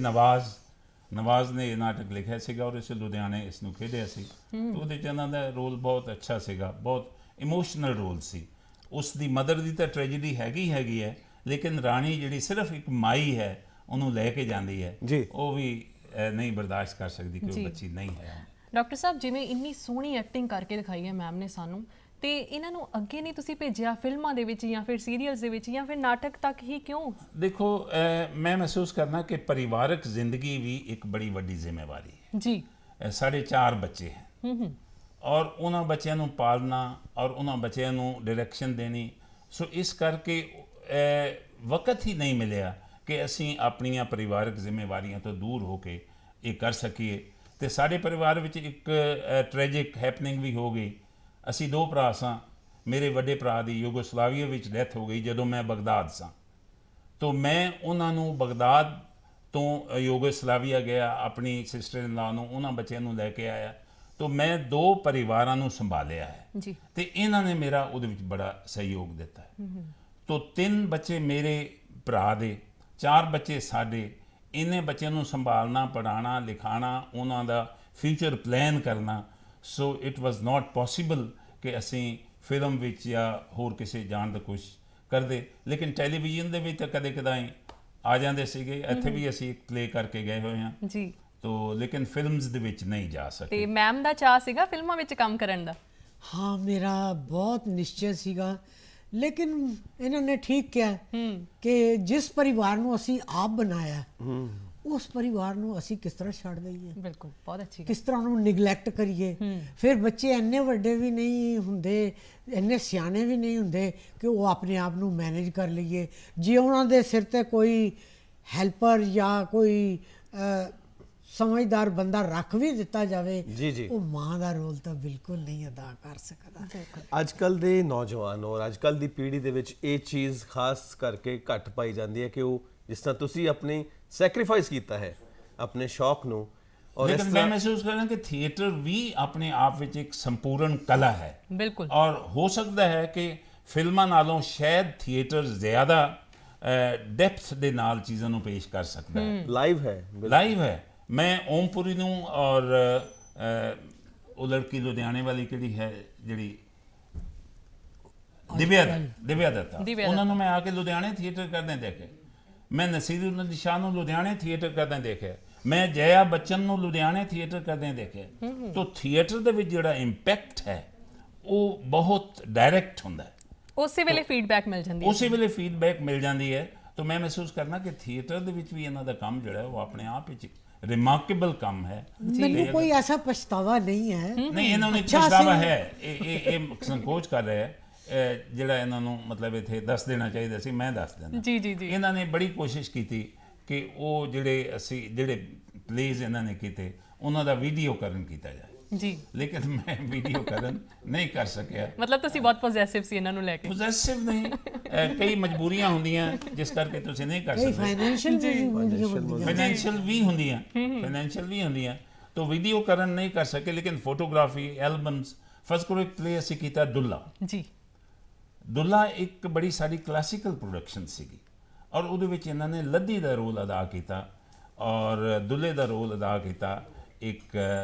ਨਵਾਜ਼ ਨੇ ਇਹ ਨਾਟਕ ਲਿਖਿਆ ਸੀਗਾ ਔਰ ਇਸ ਲੁਧਿਆਣੇ ਇਸ ਨੂੰ ਖੇਡਿਆ ਸੀ। ਉਹਦੇ 'ਚ ਇਹਨਾਂ ਦਾ ਰੋਲ ਬਹੁਤ ਅੱਛਾ ਸੀਗਾ, ਬਹੁਤ ਇਮੋਸ਼ਨਲ ਰੋਲ ਸੀ। ਉਸ ਦੀ ਮਦਰ ਦੀ ਤਾਂ ਟ੍ਰੈਜੇਡੀ ਹੈਗੀ ਹੈ, ਲੇਕਿਨ ਰਾਣੀ ਜਿਹੜੀ ਸਿਰਫ ਇੱਕ ਮਾਈ ਹੈ ਉਹਨੂੰ ਲੈ ਕੇ ਜਾਂਦੀ ਹੈ, ਉਹ ਵੀ ਨਹੀਂ ਬਰਦਾਸ਼ਤ ਕਰ ਸਕਦੀ ਕਿ ਉਹ ਬੱਚੀ ਨਹੀਂ ਹੈ। ਡਾਕਟਰ ਸਾਹਿਬ ਜਿਵੇਂ ਇੰਨੀ ਸੋਹਣੀ ਐਕਟਿੰਗ ਕਰਕੇ ਦਿਖਾਈ ਹੈ ਮੈਮ ਨੇ ਸਾਨੂੰ, ਤੇ ਇਹਨਾਂ ਨੂੰ ਅੱਗੇ ਨਹੀਂ ਤੁਸੀਂ ਭੇਜਿਆ ਫਿਲਮਾਂ ਦੇ ਵਿੱਚ ਜਾਂ ਫਿਰ ਸੀਰੀਅਲਸ ਦੇ ਵਿੱਚ ਜਾਂ ਫਿਰ ਨਾਟਕ ਤੱਕ ਹੀ ਕਿਉਂ? ਦੇਖੋ ਮੈਂ ਮਹਿਸੂਸ ਕਰਨਾ ਕਿ ਪਰਿਵਾਰਕ ਜ਼ਿੰਦਗੀ ਵੀ ਇੱਕ ਬੜੀ ਵੱਡੀ ਜ਼ਿੰਮੇਵਾਰੀ ਹੈ ਜੀ। ਸਾਡੇ 4 ਬੱਚੇ ਹਨ ਔਰ ਉਹਨਾਂ ਬੱਚਿਆਂ ਨੂੰ ਪਾਲਣਾ ਔਰ ਉਹਨਾਂ ਬੱਚਿਆਂ ਨੂੰ ਡਾਇਰੈਕਸ਼ਨ ਦੇਣੀ, ਸੋ ਇਸ ਕਰਕੇ ਵਕਤ ਹੀ ਨਹੀਂ ਮਿਲਿਆ ਕਿ ਅਸੀਂ ਆਪਣੀਆਂ ਪਰਿਵਾਰਕ ਜ਼ਿੰਮੇਵਾਰੀਆਂ ਤੋਂ ਦੂਰ ਹੋ ਕੇ ਇਹ ਕਰ ਸਕੀਏ। ਤੇ ਸਾਡੇ ਪਰਿਵਾਰ ਵਿੱਚ ਇੱਕ ਟ੍ਰੈਜਿਕ ਹੈਪਨਿੰਗ ਵੀ ਹੋ ਗਈ। ਅਸੀਂ 2 ਭਰਾ ਸਾਂ, ਮੇਰੇ ਵੱਡੇ ਭਰਾ ਦੀ ਯੂਗੋਸਲਾਵੀਆ ਵਿੱਚ ਡੈਥ ਹੋ ਗਈ ਜਦੋਂ ਮੈਂ ਬਗਦਾਦ ਸਾਂ। ਤਾਂ ਮੈਂ ਉਹਨਾਂ ਨੂੰ ਬਗਦਾਦ ਤੋਂ ਯੂਗੋਸਲਾਵੀਆ ਗਿਆ, ਆਪਣੀ ਸਿਸਟਰ ਇਨ ਲਾ ਨੂੰ, ਉਹਨਾਂ ਬੱਚਿਆਂ ਨੂੰ ਲੈ ਕੇ ਆਇਆ। ਤਾਂ ਮੈਂ 2 ਪਰਿਵਾਰਾਂ ਨੂੰ ਸੰਭਾਲਿਆ ਹੈ ਜੀ, ਤੇ ਇਹਨਾਂ ਨੇ ਮੇਰਾ ਉਹਦੇ ਵਿੱਚ ਬੜਾ ਸਹਿਯੋਗ ਦਿੱਤਾ ਹੈ। ਤਾਂ 3 ਬੱਚੇ ਮੇਰੇ ਭਰਾ ਦੇ, 4 ਬੱਚੇ ਸਾਡੇ। ਇਹਨੇ ਬੱਚਿਆਂ ਨੂੰ ਸੰਭਾਲਣਾ, ਪੜ੍ਹਾਉਣਾ, ਲਿਖਾਉਣਾ, ਉਹਨਾਂ ਦਾ ਫਿਊਚਰ ਪਲਾਨ ਕਰਨਾ, so it was not possible ਕਿ ਅਸੀਂ ਫਿਲਮ ਵਿੱਚ ਜਾਂ ਹੋਰ ਕਿਸੇ ਜਾਣ ਦੀ ਕੋਸ਼ਿਸ਼ ਕਰਦੇ। ਲੇਕਿਨ ਟੈਲੀਵਿਜ਼ਨ ਦੇ ਵਿੱਚ ਤਾਂ ਕਦੇ ਕਦਾਈ ਆ ਜਾਂਦੇ ਸੀਗੇ। ਇੱਥੇ ਵੀ ਅਸੀਂ ਇੱਕ ਪਲੇ ਕਰਕੇ ਗਏ ਹੋਏ ਹਾਂ ਜੀ, ਤੋ ਲੇਕਿਨ ਫਿਲਮਸ ਦੇ ਵਿੱਚ ਨਹੀਂ ਜਾ ਸਕੇ। ਤੇ ਮੈਮ ਦਾ ਚਾਹ ਸੀਗਾ ਫਿਲਮਾਂ ਵਿੱਚ ਕੰਮ ਕਰਨ ਦਾ? हाँ मेरा बहुत निश्चय ਸੀਗਾ, ਲੇਕਿਨ ਇਹਨਾਂ ਨੇ ਠੀਕ ਕਿਹਾ ਕਿ ਜਿਸ ਪਰਿਵਾਰ ਨੂੰ ਅਸੀਂ ਆਪ ਬਣਾਇਆ ਉਸ ਪਰਿਵਾਰ ਨੂੰ ਅਸੀਂ ਕਿਸ ਤਰ੍ਹਾਂ ਛੱਡ ਦਈਏ? ਬਿਲਕੁਲ, ਬਹੁਤ ਅੱਛੀ ਗੱਲ। ਕਿਸ ਤਰ੍ਹਾਂ ਉਹਨੂੰ ਨਿਗਲੈਕਟ ਕਰੀਏ? ਫਿਰ ਬੱਚੇ ਇੰਨੇ ਵੱਡੇ ਵੀ ਨਹੀਂ ਹੁੰਦੇ, ਇੰਨੇ ਸਿਆਣੇ ਵੀ ਨਹੀਂ ਹੁੰਦੇ ਕਿ ਉਹ ਆਪਣੇ ਆਪ ਨੂੰ ਮੈਨੇਜ ਕਰ ਲਈਏ। ਜੇ ਉਹਨਾਂ ਦੇ ਸਿਰ ਤੇ ਕੋਈ ਹੈਲਪਰ ਜਾਂ ਕੋਈ ਸਮਝਦਾਰ ਬੰਦਾ ਰੱਖ ਵੀ ਦਿੱਤਾ ਜਾਵੇ, ਉਹ ਮਾਂ ਦਾ ਰੋਲ ਤਾਂ ਬਿਲਕੁਲ ਨਹੀਂ ਅਦਾ ਕਰ ਸਕਦਾ। ਅੱਜ ਕੱਲ ਦੇ ਨੌਜਵਾਨ ਔਰ ਅੱਜ ਕੱਲ ਦੀ ਪੀੜ੍ਹੀ ਦੇ ਵਿੱਚ ਇਹ ਚੀਜ਼ ਖਾਸ ਕਰਕੇ ਘੱਟ ਪਾਈ ਜਾਂਦੀ ਹੈ ਕਿ ਉਹ ਜਿਸ ਤਰ੍ਹਾਂ ਤੁਸੀਂ ਆਪਣੀ ਸੈਕਰੀਫਾਈਸ ਕੀਤਾ ਹੈ ਆਪਣੇ ਸ਼ੌਕ ਨੂੰ, ਲੇਕਿਨ ਮੈਂ ਮਹਿਸੂਸ ਕਰਦਾ ਕਿ ਥੀਏਟਰ ਵੀ ਆਪਣੇ ਆਪ ਵਿੱਚ ਇੱਕ ਸੰਪੂਰਨ ਕਲਾ ਹੈ ਬਿਲਕੁਲ ਔਰ ਹੋ ਸਕਦਾ ਹੈ ਕਿ ਫਿਲਮਾਂ ਨਾਲੋਂ ਸ਼ਾਇਦ ਥੀਏਟਰ ਜ਼ਿਆਦਾ ਡੈਪਥ ਦੇ ਨਾਲ ਚੀਜ਼ਾਂ ਨੂੰ ਪੇਸ਼ ਕਰ ਸਕਦਾ ਹੈ ਲਾਈਵ ਹੈ ਲਾਈਵ ਹੈ। ਮੈਂ ਓਮਪੁਰੀ ਨੂੰ ਔਰ ਉਹ ਲੜਕੀ ਲੁਧਿਆਣੇ ਵਾਲੀ ਕਿਹੜੀ ਹੈ ਜਿਹੜੀ ਦਿਵਿਆ ਦੱਤਾ ਉਹਨਾਂ ਨੂੰ ਮੈਂ ਆ ਕੇ ਲੁਧਿਆਣੇ ਥੀਏਟਰ ਕਰਦੇ ਦੇਖੇ। ਮੈਂ ਨਸੀਰੁੱਦੀਨ ਸ਼ਾਹ ਨੂੰ ਲੁਧਿਆਣੇ ਥੀਏਟਰ ਕਰਦੇ ਦੇਖੇ। ਮੈਂ ਜया ਬੱਚਨ ਨੂੰ ਲੁਧਿਆਣੇ ਥੀਏਟਰ ਕਰਦੇ ਦੇਖੇ। ਤਾਂ ਥੀਏਟਰ ਦੇ ਵਿੱਚ ਜਿਹੜਾ ਇੰਪੈਕਟ ਹੈ ਉਹ ਬਹੁਤ ਡਾਇਰੈਕਟ ਹੁੰਦਾ ਹੈ। ਉਸੇ ਵੇਲੇ ਫੀਡਬੈਕ ਮਿਲ ਜਾਂਦੀ ਹੈ ਉਸੇ ਵੇਲੇ ਫੀਡਬੈਕ ਮਿਲ ਜਾਂਦੀ ਹੈ। ਤਾਂ ਮੈਂ ਮਹਿਸੂਸ ਕਰਨਾ ਕਿ ਥੀਏਟਰ ਦੇ ਵਿੱਚ ਵੀ ਇਹਨਾਂ ਦਾ ਕੰਮ ਜਿਹੜਾ ਉਹ ਆਪਣੇ ਆਪ ਵਿੱਚ ਰਿਮਾਰਕੇਬਲ ਕੰਮ ਹੈ। ਮੈਨੂੰ ਕੋਈ ਐਸਾ ਪਛਤਾਵਾ ਨਹੀਂ ਹੈ। ਨਹੀਂ ਇਹਨਾਂ ਨੂੰ ਪਛਤਾਵਾ ਹੈ। ਇਹ ਸੰਕੋਚ ਕਰ ਰਿਹਾ ਹੈ ਜਿਹੜਾ ਇਹਨਾਂ ਨੂੰ ਮਤਲਬ ਇੱਥੇ ਦੱਸ ਦੇਣਾ ਚਾਹੀਦਾ ਸੀ। ਮੈਂ ਦੱਸ ਦਿੰਦਾ ਜੀ ਜੀ ਜੀ। ਇਹਨਾਂ ਨੇ ਬੜੀ ਕੋਸ਼ਿਸ਼ ਕੀਤੀ ਕਿ ਉਹ ਜਿਹੜੇ ਪਲੇਜ਼ ਇਹਨਾਂ ਨੇ ਕੀਤੇ ਉਹਨਾਂ ਦਾ ਵੀਡੀਓਕਰਨ ਕੀਤਾ ਜਾਏ ਜੀ, ਲੇਕਿਨ ਮੈਂ ਵੀਡੀਓਕਰਨ ਨਹੀਂ ਕਰ ਸਕਿਆ। ਮਤਲਬ ਤੁਸੀਂ ਬਹੁਤ ਪੋਜ਼ੈਸਿਵ ਸੀ ਇਹਨਾਂ ਨੂੰ ਲੈ ਕੇ। ਪੋਜ਼ੈਸਿਵ ਨਹੀਂ, ਕਈ ਮਜਬੂਰੀਆਂ ਹੁੰਦੀਆਂ ਜਿਸ ਕਰਕੇ ਤੁਸੀਂ ਨਹੀਂ ਕਰ ਸਕਦੇ। ਫਾਈਨੈਂਸ਼ੀਅਲ ਵੀ ਹੁੰਦੀਆਂ ਤਾਂ ਵੀਡੀਓਕਰਨ ਨਹੀਂ ਕਰ ਸਕੇ। ਲੇਕਿਨ ਫੋਟੋਗ੍ਰਾਫੀ ਐਲਬਮਸ ਫਸਟ ਕਰੋ ਇੱਕ ਪਲੇ ਅਸੀਂ ਕੀਤਾ ਦੁੱਲਾ ਜੀ। ਦੁੱਲਾ ਇੱਕ ਬੜੀ ਸਾਡੀ ਕਲਾਸੀਕਲ ਪ੍ਰੋਡਕਸ਼ਨ ਸੀਗੀ ਔਰ ਉਹਦੇ ਵਿੱਚ ਇਹਨਾਂ ਨੇ ਲੱਦੀ ਦਾ ਰੋਲ ਅਦਾ ਕੀਤਾ ਔਰ ਦੁੱਲੇ ਦਾ ਰੋਲ ਅਦਾ ਕੀਤਾ ਇੱਕ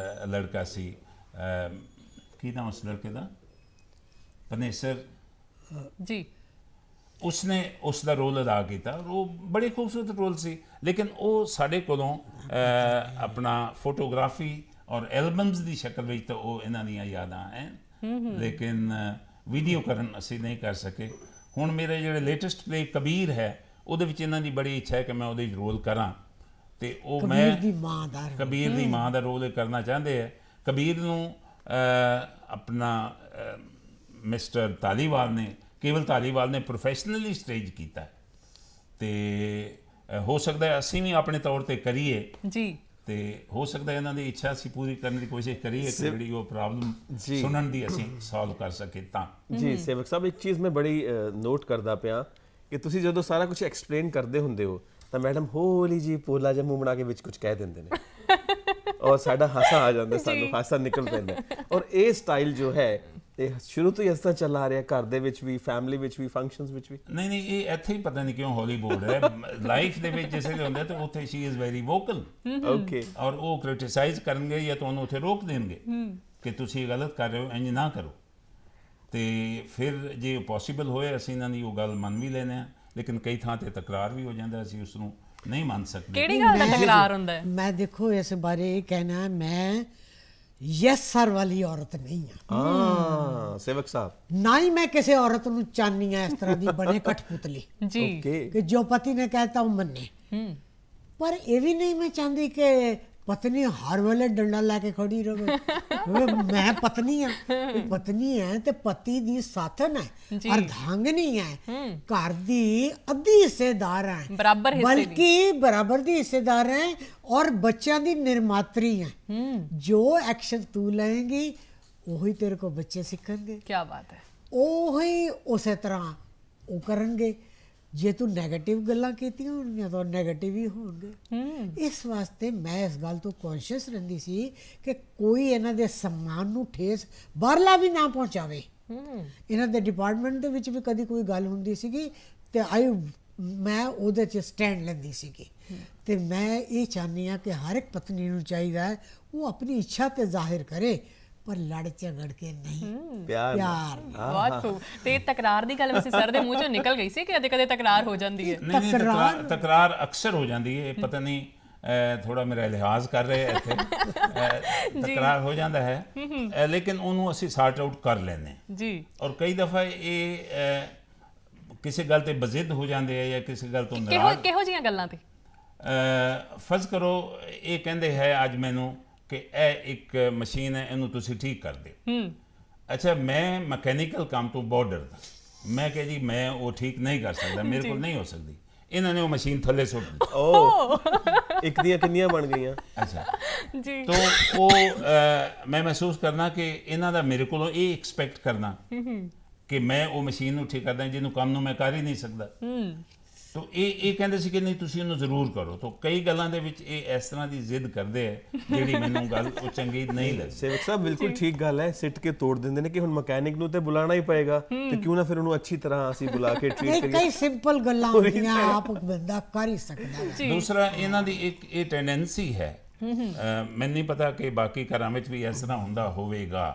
ਲੜਕਾ ਸੀ ਕੀ ਨਾਮ ਉਸ ਲੜਕੇ ਦਾ ਪਨੇਸਰ ਜੀ। ਉਸਨੇ ਉਸ ਦਾ ਰੋਲ ਅਦਾ ਕੀਤਾ ਔਰ ਉਹ ਬੜੇ ਖੂਬਸੂਰਤ ਰੋਲ ਸੀ। ਲੇਕਿਨ ਉਹ ਸਾਡੇ ਕੋਲੋਂ ਆਪਣਾ ਫੋਟੋਗ੍ਰਾਫੀ ਔਰ ਐਲਬਮਸ ਦੀ ਸ਼ਕਲ ਵਿੱਚ ਤਾਂ ਉਹ ਇਹਨਾਂ ਦੀਆਂ ਯਾਦਾਂ ਹੈ ਲੇਕਿਨ ਵੀਡੀਓਕਰਨ ਅਸੀਂ ਨਹੀਂ ਕਰ ਸਕੇ। ਹੁਣ ਮੇਰੇ ਜਿਹੜੇ ਲੇਟੈਸਟ ਪਲੇ ਕਬੀਰ ਹੈ ਉਹਦੇ ਵਿੱਚ ਇਹਨਾਂ ਦੀ ਬੜੀ ਇੱਛਾ ਹੈ ਕਿ ਮੈਂ ਉਹਦੇ ਵਿੱਚ ਰੋਲ ਕਰਾਂ ਤੇ ਉਹ ਮੈਂ ਕਬੀਰ ਦੀ ਮਾਂ ਦਾ ਰੋਲ ਕਰਨਾ ਚਾਹੁੰਦੇ ਹੈ। ਕਬੀਰ ਨੂੰ ਆਪਣਾ ਮਿਸਟਰ ਧਾਲੀਵਾਲ ਨੇ ਕੇਵਲ ਧਾਲੀਵਾਲ ਨੇ ਪ੍ਰੋਫੈਸ਼ਨਲੀ ਸਟੇਜ ਕੀਤਾ ਤੇ ਹੋ ਸਕਦਾ ਹੈ ਅਸੀਂ ਵੀ ਆਪਣੇ ਤੌਰ ਤੇ ਕਰੀਏ ਜੀ ਤੇ ਹੋ ਸਕਦਾ ਇਹਨਾਂ ਦੀ ਇੱਛਾ ਅਸੀਂ ਪੂਰੀ ਕਰਨ ਦੀ ਕੋਸ਼ਿਸ਼ ਕਰੀਏ ਕਿ ਜਿਹੜੀ ਉਹ ਪ੍ਰੋਬਲਮ ਸੁਣਨ ਦੀ ਅਸੀਂ ਸੋਲਵ ਕਰ ਸਕੇ ਤਾਂ। ਜੀ ਸੇਵਕ ਸਾਹਿਬ ਇੱਕ ਚੀਜ਼ ਮੈਂ ਬੜੀ ਨੋਟ ਕਰਦਾ ਪਿਆ ਕਿ ਤੁਸੀਂ ਜਦੋਂ ਸਾਰਾ ਕੁਝ ਐਕਸਪਲੇਨ ਕਰਦੇ ਹੁੰਦੇ ਹੋ ਤਾਂ ਮੈਡਮ ਹੌਲੀ ਜੀ ਪੋਲਾ ਜਿਹਾ ਮੂੰਹ ਬਣਾ ਕੇ ਵਿੱਚ ਕੁਝ ਕਹਿ ਦਿੰਦੇ ਨੇ ਔਰ ਸਾਡਾ ਹਾਸਾ ਆ ਜਾਂਦਾ, ਸਾਨੂੰ ਹਾਸਾ ਨਿਕਲ ਪੈਂਦਾ। ਔਰ ਇਹ ਸਟਾਈਲ ਜੋ ਹੈ ਇਹ ਸ਼ੁਰੂ ਤੋਂ ਹੀ ਇਸ ਤਰ੍ਹਾਂ ਚੱਲਾ ਆ ਰਿਹਾ, ਘਰ ਦੇ ਵਿੱਚ ਵੀ, ਫੈਮਿਲੀ ਵਿੱਚ ਵੀ, ਫੰਕਸ਼ਨਸ ਵਿੱਚ ਵੀ। ਨਹੀਂ ਇਹ ਇੱਥੇ ਹੀ ਪਤਾ ਨਹੀਂ ਕਿਉਂ ਹੌਲੀ ਬੋਲ ਰਿਹਾ। ਲਾਈਫ ਦੇ ਵਿੱਚ ਜਿਸੇ ਹੁੰਦਾ ਤਾਂ ਉੱਥੇ she is very vocal okay ਔਰ ਉਹ ਕ੍ਰਿਟਿਸਾਈਜ਼ ਕਰਨਗੇ ਜਾਂ ਤੁਹਾਨੂੰ ਉੱਥੇ ਰੋਕ ਦੇਣਗੇ ਕਿ ਤੁਸੀਂ ਗਲਤ ਕਰ ਰਹੇ ਹੋ, ਇੰਜ ਨਾ ਕਰੋ। ਤੇ ਫਿਰ ਜੇ ਪੋਸੀਬਲ ਹੋਏ ਅਸੀਂ ਇਹਨਾਂ ਦੀ ਉਹ ਗੱਲ ਮੰਨ ਵੀ ਲੈਂਦੇ ਹਾਂ ਲੇਕਿਨ ਕਈ ਥਾਂ ਤੇ ਤਕਰਾਰ ਵੀ ਹੋ ਜਾਂਦਾ, ਅਸੀਂ ਉਸ ਨੂੰ ਨਹੀਂ ਮੰਨ ਸਕਦੇ। ਕਿਹੜੀ ਗੱਲ ਦਾ ਤਕਰਾਰ ਹੁੰਦਾ ਹੈ? ਮੈਂ ਦੇਖੋ ਇਸ ਬਾਰੇ ਇਹ ਕਹਿਣਾ ਮੈਂ ਯੈਸ ਸਰ ਵਾਲੀ ਔਰਤ ਨਹੀਂ ਹਾਂ ਸੇਵਕ ਸਾਹਿਬ ਨਾ ਹੀ ਮੈਂ ਕਿਸੇ ਔਰਤ ਨੂੰ ਚਾਹਨੀ ਆ ਇਸ ਤਰ੍ਹਾਂ ਦੀ ਬਣੇ ਕਠਪੁਤਲੀ ਜੀ ਕਿ ਜੋ ਪਤੀ ਨੇ ਕਹਿਤਾ ਉਹ ਮੰਨੇ। ਪਰ ਇਹ ਵੀ ਨਹੀਂ ਮੈਂ ਚਾਹੁੰਦੀ ਕਿ ਪਤਨੀ ਹਰ ਵੇਲੇ ਡੰਡਾ ਲੈ ਕੇ ਖੜੀ ਰਹੇ। ਮੈਂ ਪਤਨੀ ਆ, ਪਤਨੀ ਹੈ ਤੇ ਪਤੀ ਦੀ ਸਾਥਣ ਹੈ, ਅਰਧਾਂਗਨੀ ਹੈ, ਘਰ ਦੀ ਅੱਧੀ ਹਿੱਸੇਦਾਰ ਹੈ, ਬਰਾਬਰ ਹਿੱਸੇ ਦੀ, ਬਲਕਿ ਬਰਾਬਰ ਦੀ ਹਿੱਸੇਦਾਰ ਹੈ ਔਰ ਬੱਚਿਆਂ ਦੀ ਨਿਰਮਾਤਰੀ ਹੈ। ਜੋ ਐਕਸ਼ਨ ਤੂੰ ਲਏਂਗੀ ਉਹੀ ਤੇਰੇ ਕੋ ਬੱਚੇ ਸਿੱਖਣਗੇ। ਕੀ ਬਾਤ ਹੈ। ਉਹੀ ਉਸੇ ਤਰ੍ਹਾਂ ਉਹ ਕਰਨਗੇ। ਜੇ ਤੂੰ ਨੈਗੇਟਿਵ ਗੱਲਾਂ ਕੀਤੀਆਂ ਹੋਣਗੀਆਂ ਤਾਂ ਨੈਗੇਟਿਵ ਹੀ ਹੋਣਗੇ। ਇਸ ਵਾਸਤੇ ਮੈਂ ਇਸ ਗੱਲ ਤੋਂ ਕੌਨਸ਼ੀਅਸ ਰਹਿੰਦੀ ਸੀ ਕਿ ਕੋਈ ਇਹਨਾਂ ਦੇ ਸਨਮਾਨ ਨੂੰ ਠੇਸ ਬਾਹਰਲਾ ਵੀ ਨਾ ਪਹੁੰਚਾਵੇ। ਇਹਨਾਂ ਦੇ ਡਿਪਾਰਟਮੈਂਟ ਦੇ ਵਿੱਚ ਵੀ ਕਦੀ ਕੋਈ ਗੱਲ ਹੁੰਦੀ ਸੀਗੀ ਤੇ ਮੈਂ ਉਹਦੇ 'ਚ ਸਟੈਂਡ ਲੈਂਦੀ ਸੀਗੀ। ਤੇ ਮੈਂ ਇਹ ਚਾਹੁੰਦੀ ਹਾਂ ਕਿ ਹਰ ਇੱਕ ਪਤਨੀ ਨੂੰ ਚਾਹੀਦਾ ਹੈ ਉਹ ਆਪਣੀ ਇੱਛਾ ਤੇ ਜ਼ਾਹਿਰ ਕਰੇ ਪਰ ਲੜ ਝਗੜ ਕੇ ਨਹੀਂ, ਪਿਆਰ। ਬਹੁਤ ਖੂਬ। ਤੇ ਤਕਰਾਰ ਦੀ ਗੱਲ ਵੈਸੇ ਸਰ ਦੇ ਮੂੰਹ ਚੋਂ ਨਿਕਲ ਗਈ ਸੀ ਕਿ ਕਦੇ ਤਕਰਾਰ ਹੋ ਜਾਂਦੀ ਹੈ? ਨਹੀਂ ਤਕਰਾਰ ਅਕਸਰ ਹੋ ਜਾਂਦੀ ਹੈ। ਪਤਾ ਨਹੀਂ ਥੋੜਾ ਮੇਰਾ ਲਿਹਾਜ਼ ਕਰ ਰਹੇ ਇੱਥੇ ਤਕਰਾਰ ਹੋ ਜਾਂਦਾ ਹੈ ਲੇਕਿਨ ਉਹਨੂੰ ਅਸੀਂ ਸਾਰਟ ਆਊਟ ਕਰ ਲੈਂਦੇ ਜੀ। ਔਰ ਕਈ ਦਫਾ ਇਹ ਕਿਸੇ ਗੱਲ ਤੇ ਬਜ਼ਿੱਦ ਹੋ ਜਾਂਦੇ ਆ ਜਾਂ ਕਿਸੇ ਗੱਲ ਤੋਂ ਨਾਰਾਜ਼। ਕਿਹੋ ਜਿਹੀਆਂ ਗੱਲਾਂ ਤੇ? ਫਰਜ਼ ਕਰੋ ਇਹ ਕਹਿੰਦੇ ਹੈ ਅੱਜ ਮੈਨੂੰ ਕਿ ਇਹ ਇੱਕ ਮਸ਼ੀਨ ਹੈ ਇਹਨੂੰ ਤੁਸੀਂ ਠੀਕ ਕਰ ਦਿਓ। ਅੱਛਾ ਮੈਂ ਮਕੈਨੀਕਲ ਕੰਮ ਤੋਂ ਬਹੁਤ ਡਰਦਾ। ਮੈਂ ਕਿਹਾ ਜੀ ਮੈਂ ਉਹ ਠੀਕ ਨਹੀਂ ਕਰ ਸਕਦਾ, ਮੇਰੇ ਕੋਲ ਨਹੀਂ ਹੋ ਸਕਦੀ। ਇਹਨਾਂ ਨੇ ਉਹ ਮਸ਼ੀਨ ਥੱਲੇ ਸੁੱਟ ਦਿੱਤੀ। ਓ ਇੱਕ ਦੀਆਂ ਕਿੰਨੀਆਂ ਬਣ ਗਈਆਂ। ਅੱਛਾ ਜੀ। ਤਾਂ ਉਹ ਮੈਂ ਮਹਿਸੂਸ ਕਰਨਾ ਕਿ ਇਹਨਾਂ ਦਾ ਮੇਰੇ ਕੋਲੋਂ ਇਹ ਐਕਸਪੈਕਟ ਕਰਨਾ ਕਿ ਮੈਂ ਉਹ ਮਸ਼ੀਨ ਨੂੰ ਠੀਕ ਕਰਦਾ ਜਿਹਨੂੰ ਕੰਮ ਨੂੰ ਮੈਂ ਕਰ ਹੀ ਨਹੀਂ ਸਕਦਾ। ਤੋ ਇਹ ਕਹਿੰਦੇ ਸੀ ਕਿ ਨਹੀਂ ਤੁਸੀਂ ਉਹਨੂੰ ਜ਼ਰੂਰ ਕਰੋ। ਤੋ ਕਈ ਗੱਲਾਂ ਦੇ ਵਿੱਚ ਇਹ ਇਸ ਤਰ੍ਹਾਂ ਦੀ ਜ਼ਿੱਦ ਕਰਦੇ ਆ ਜਿਹੜੀ ਮੈਨੂੰ ਗੱਲ ਉਹ ਚੰਗੀ ਨਹੀਂ ਲੱਗਦੀ। ਸੇਵਕ ਸਾਹਿਬ ਬਿਲਕੁਲ ਠੀਕ ਗੱਲ ਹੈ, ਸਿੱਟ ਕੇ ਤੋੜ ਦਿੰਦੇ ਨੇ ਕਿ ਹੁਣ ਮਕੈਨਿਕ ਨੂੰ ਤੇ ਬੁਲਾਣਾ ਹੀ ਪਏਗਾ, ਤੇ ਕਿਉਂ ਨਾ ਫਿਰ ਉਹਨੂੰ ਅੱਛੀ ਤਰ੍ਹਾਂ ਅਸੀਂ ਬੁਲਾ ਕੇ ਟ੍ਰੀਟ ਨਹੀਂ, ਕਰੀਏ। ਕਈ ਸਿੰਪਲ ਗੱਲਾਂ ਹੁੰਦੀਆਂ ਆਪ ਬੰਦਾ ਕਰ ਹੀ ਸਕਦਾ ਹੈ। ਦੂਸਰਾ ਇਹਨਾਂ ਦੀ ਇੱਕ ਇਹ ਟੈਂਡੈਂਸੀ ਹੈ, ਮੈਨੂੰ ਨਹੀਂ ਪਤਾ ਕਿ ਬਾਕੀ ਘਰਾਂ ਵਿੱਚ ਵੀ ਇਸ ਤਰ੍ਹਾਂ ਹੁੰਦਾ ਹੋਵੇਗਾ,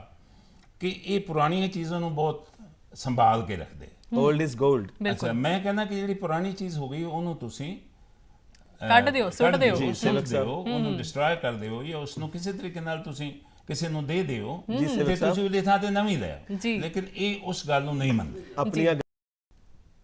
ਕਿ ਇਹ ਪੁਰਾਣੀਆਂ ਚੀਜ਼ਾਂ ਨੂੰ ਬਹੁਤ ਸੰਭਾਲ ਕੇ ਰੱਖਦੇ। Old is gold। ਅੱਛਾ, ਮੈਂ ਕਹਿੰਦਾ ਕਿ ਜਿਹੜੀ ਪੁਰਾਣੀ ਚੀਜ਼ ਹੋ ਗਈ ਉਹਨੂੰ ਤੁਸੀਂ ਕੱਢ ਦਿਓ, ਸੁੱਟ ਦਿਓ, ਉਹਨੂੰ ਡਿਸਟਰੋਏ ਕਰ ਦਿਓ, ਜਾਂ ਉਸ ਨੂੰ ਕਿਸੇ ਤਰੀਕੇ ਨਾਲ ਤੁਸੀਂ ਕਿਸੇ ਨੂੰ ਦੇ ਦਿਓ ਤੇ ਤੁਸੀਂ ਉਹਦੀ ਥਾਂ ਤੇ ਨਵੀਂ ਲੈ ਆਓ। ਲੇਕਿਨ ਇਹ ਉਸ ਗੱਲ ਨੂੰ ਨਹੀਂ ਮੰਨਦੇ। ਆਪਣੀਆਂ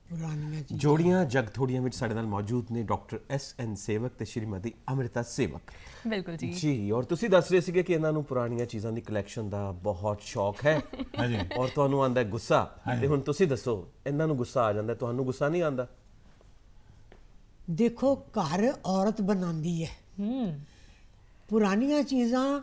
ਪੁਰਾਣੀਆਂ ਚੀਜ਼ਾਂ ਜੋੜੀਆਂ ਜਗ ਥੋੜੀਆਂ ਵਿੱਚ ਸਾਡੇ ਨਾਲ ਮੌਜੂਦ ਨੇ ਡਾਕਟਰ ਐਸ.ਐਨ. ਸੇਵਕ ਤੇ ਸ਼੍ਰੀਮਤੀ ਅੰਮ੍ਰਿਤਾ ਸੇਵਕ। ਬਿਲਕੁਲ ਜੀ। ਜੀ, ਔਰ ਤੁਸੀਂ ਦੱਸ ਰਹੇ ਸੀਗੇ ਕਿ ਇਹਨਾਂ ਨੂੰ ਪੁਰਾਣੀਆਂ ਚੀਜ਼ਾਂ ਦੀ ਕਲੈਕਸ਼ਨ ਦਾ ਬਹੁਤ ਸ਼ੌਕ ਹੈ। ਹਾਂਜੀ। ਔਰ ਤੁਹਾਨੂੰ ਆਂਦਾ ਗੁੱਸਾ, ਤੇ ਹੁਣ ਤੁਸੀਂ ਦੱਸੋ, ਇਹਨਾਂ ਨੂੰ ਗੁੱਸਾ ਆ ਜਾਂਦਾ, ਤੁਹਾਨੂੰ ਗੁੱਸਾ ਨਹੀਂ ਆਂਦਾ? ਦੇਖੋ, ਘਰ ਔਰਤ ਬਣਾਉਂਦੀ ਹੈ। ਪੁਰਾਣੀਆਂ ਚੀਜ਼ਾਂ